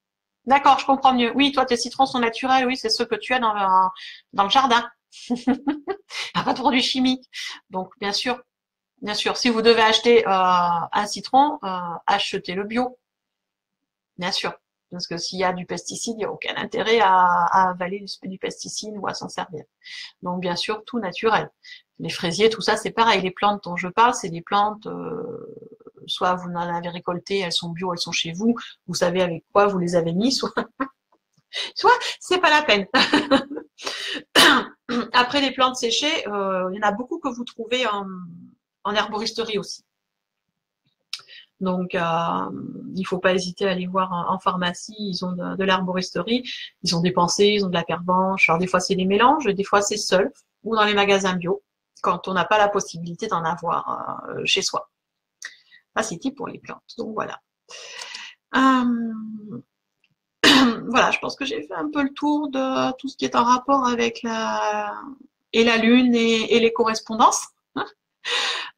D'accord, je comprends mieux. Oui, toi, tes citrons sont naturels, oui, c'est ceux que tu as dans le jardin. Pas de produits chimiques. Donc, bien sûr, si vous devez acheter un citron, achetez-le bio. Bien sûr. Parce que s'il y a du pesticide, il n'y a aucun intérêt à avaler du pesticide ou à s'en servir. Donc, bien sûr, tout naturel. Les fraisiers, tout ça, c'est pareil. Les plantes dont je parle, c'est des plantes, soit vous en avez récolté, elles sont bio, elles sont chez vous, vous savez avec quoi vous les avez mis, soit c'est pas la peine. Après, les plantes séchées, il y en a beaucoup que vous trouvez en herboristerie aussi. Donc, il faut pas hésiter à aller voir en pharmacie. Ils ont de l'herboristerie, ils ont des pensées, ils ont de la pervenche. Alors, des fois, c'est des mélanges, des fois, c'est seul, ou dans les magasins bio, quand on n'a pas la possibilité d'en avoir chez soi. Ah, c'était pour les plantes. Donc, voilà. Voilà, je pense que j'ai fait un peu le tour de tout ce qui est en rapport avec la Lune et les correspondances.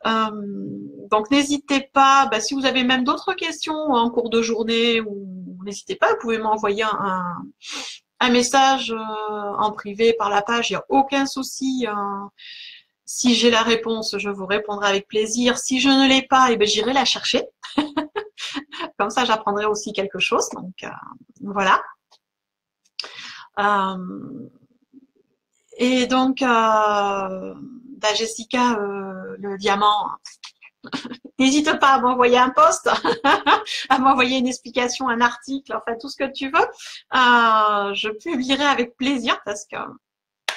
Donc n'hésitez pas, si vous avez même d'autres questions en cours de journée, ou n'hésitez pas, vous pouvez m'envoyer un message en privé par la page, il n'y a aucun souci. Si j'ai la réponse, je vous répondrai avec plaisir. Si je ne l'ai pas, j'irai la chercher. Comme ça, j'apprendrai aussi quelque chose. Donc voilà. Et donc, Jessica, le diamant, n'hésite pas à m'envoyer un post, à m'envoyer une explication, un article, enfin tout ce que tu veux. Je publierai avec plaisir parce que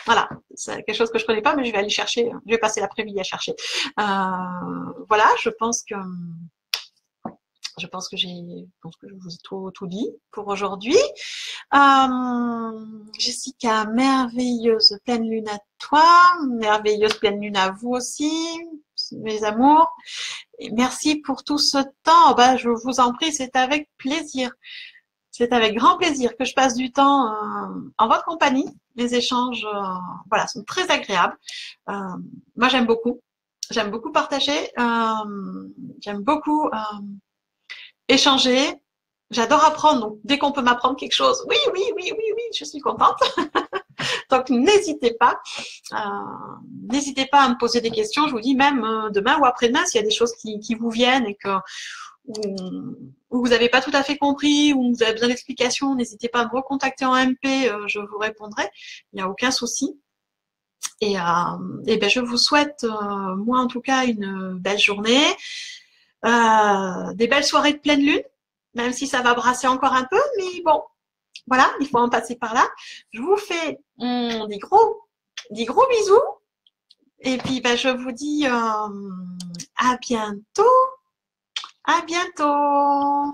voilà, c'est quelque chose que je connais pas, mais je vais aller chercher. Je vais passer l'après-midi à chercher. Voilà, je pense que je vous ai tout dit pour aujourd'hui. Jessica, merveilleuse pleine lune à toi, merveilleuse pleine lune à vous aussi, mes amours. Et merci pour tout ce temps. Je vous en prie, c'est avec plaisir. C'est avec grand plaisir que je passe du temps en votre compagnie. Les échanges, voilà, sont très agréables. Moi, j'aime beaucoup. J'aime beaucoup partager. J'aime beaucoup échanger. J'adore apprendre. Donc, dès qu'on peut m'apprendre quelque chose, oui, je suis contente. Donc, n'hésitez pas. N'hésitez pas à me poser des questions. Je vous dis, même demain ou après-demain, s'il y a des choses qui vous viennent et que où vous n'avez pas tout à fait compris, ou vous avez besoin d'explications, n'hésitez pas à me recontacter en MP, je vous répondrai. Il n'y a aucun souci. Et je vous souhaite, moi en tout cas, une belle journée, des belles soirées de pleine lune, même si ça va brasser encore un peu, mais bon, voilà, il faut en passer par là. Je vous fais des gros bisous. Et puis, je vous dis à bientôt. À bientôt.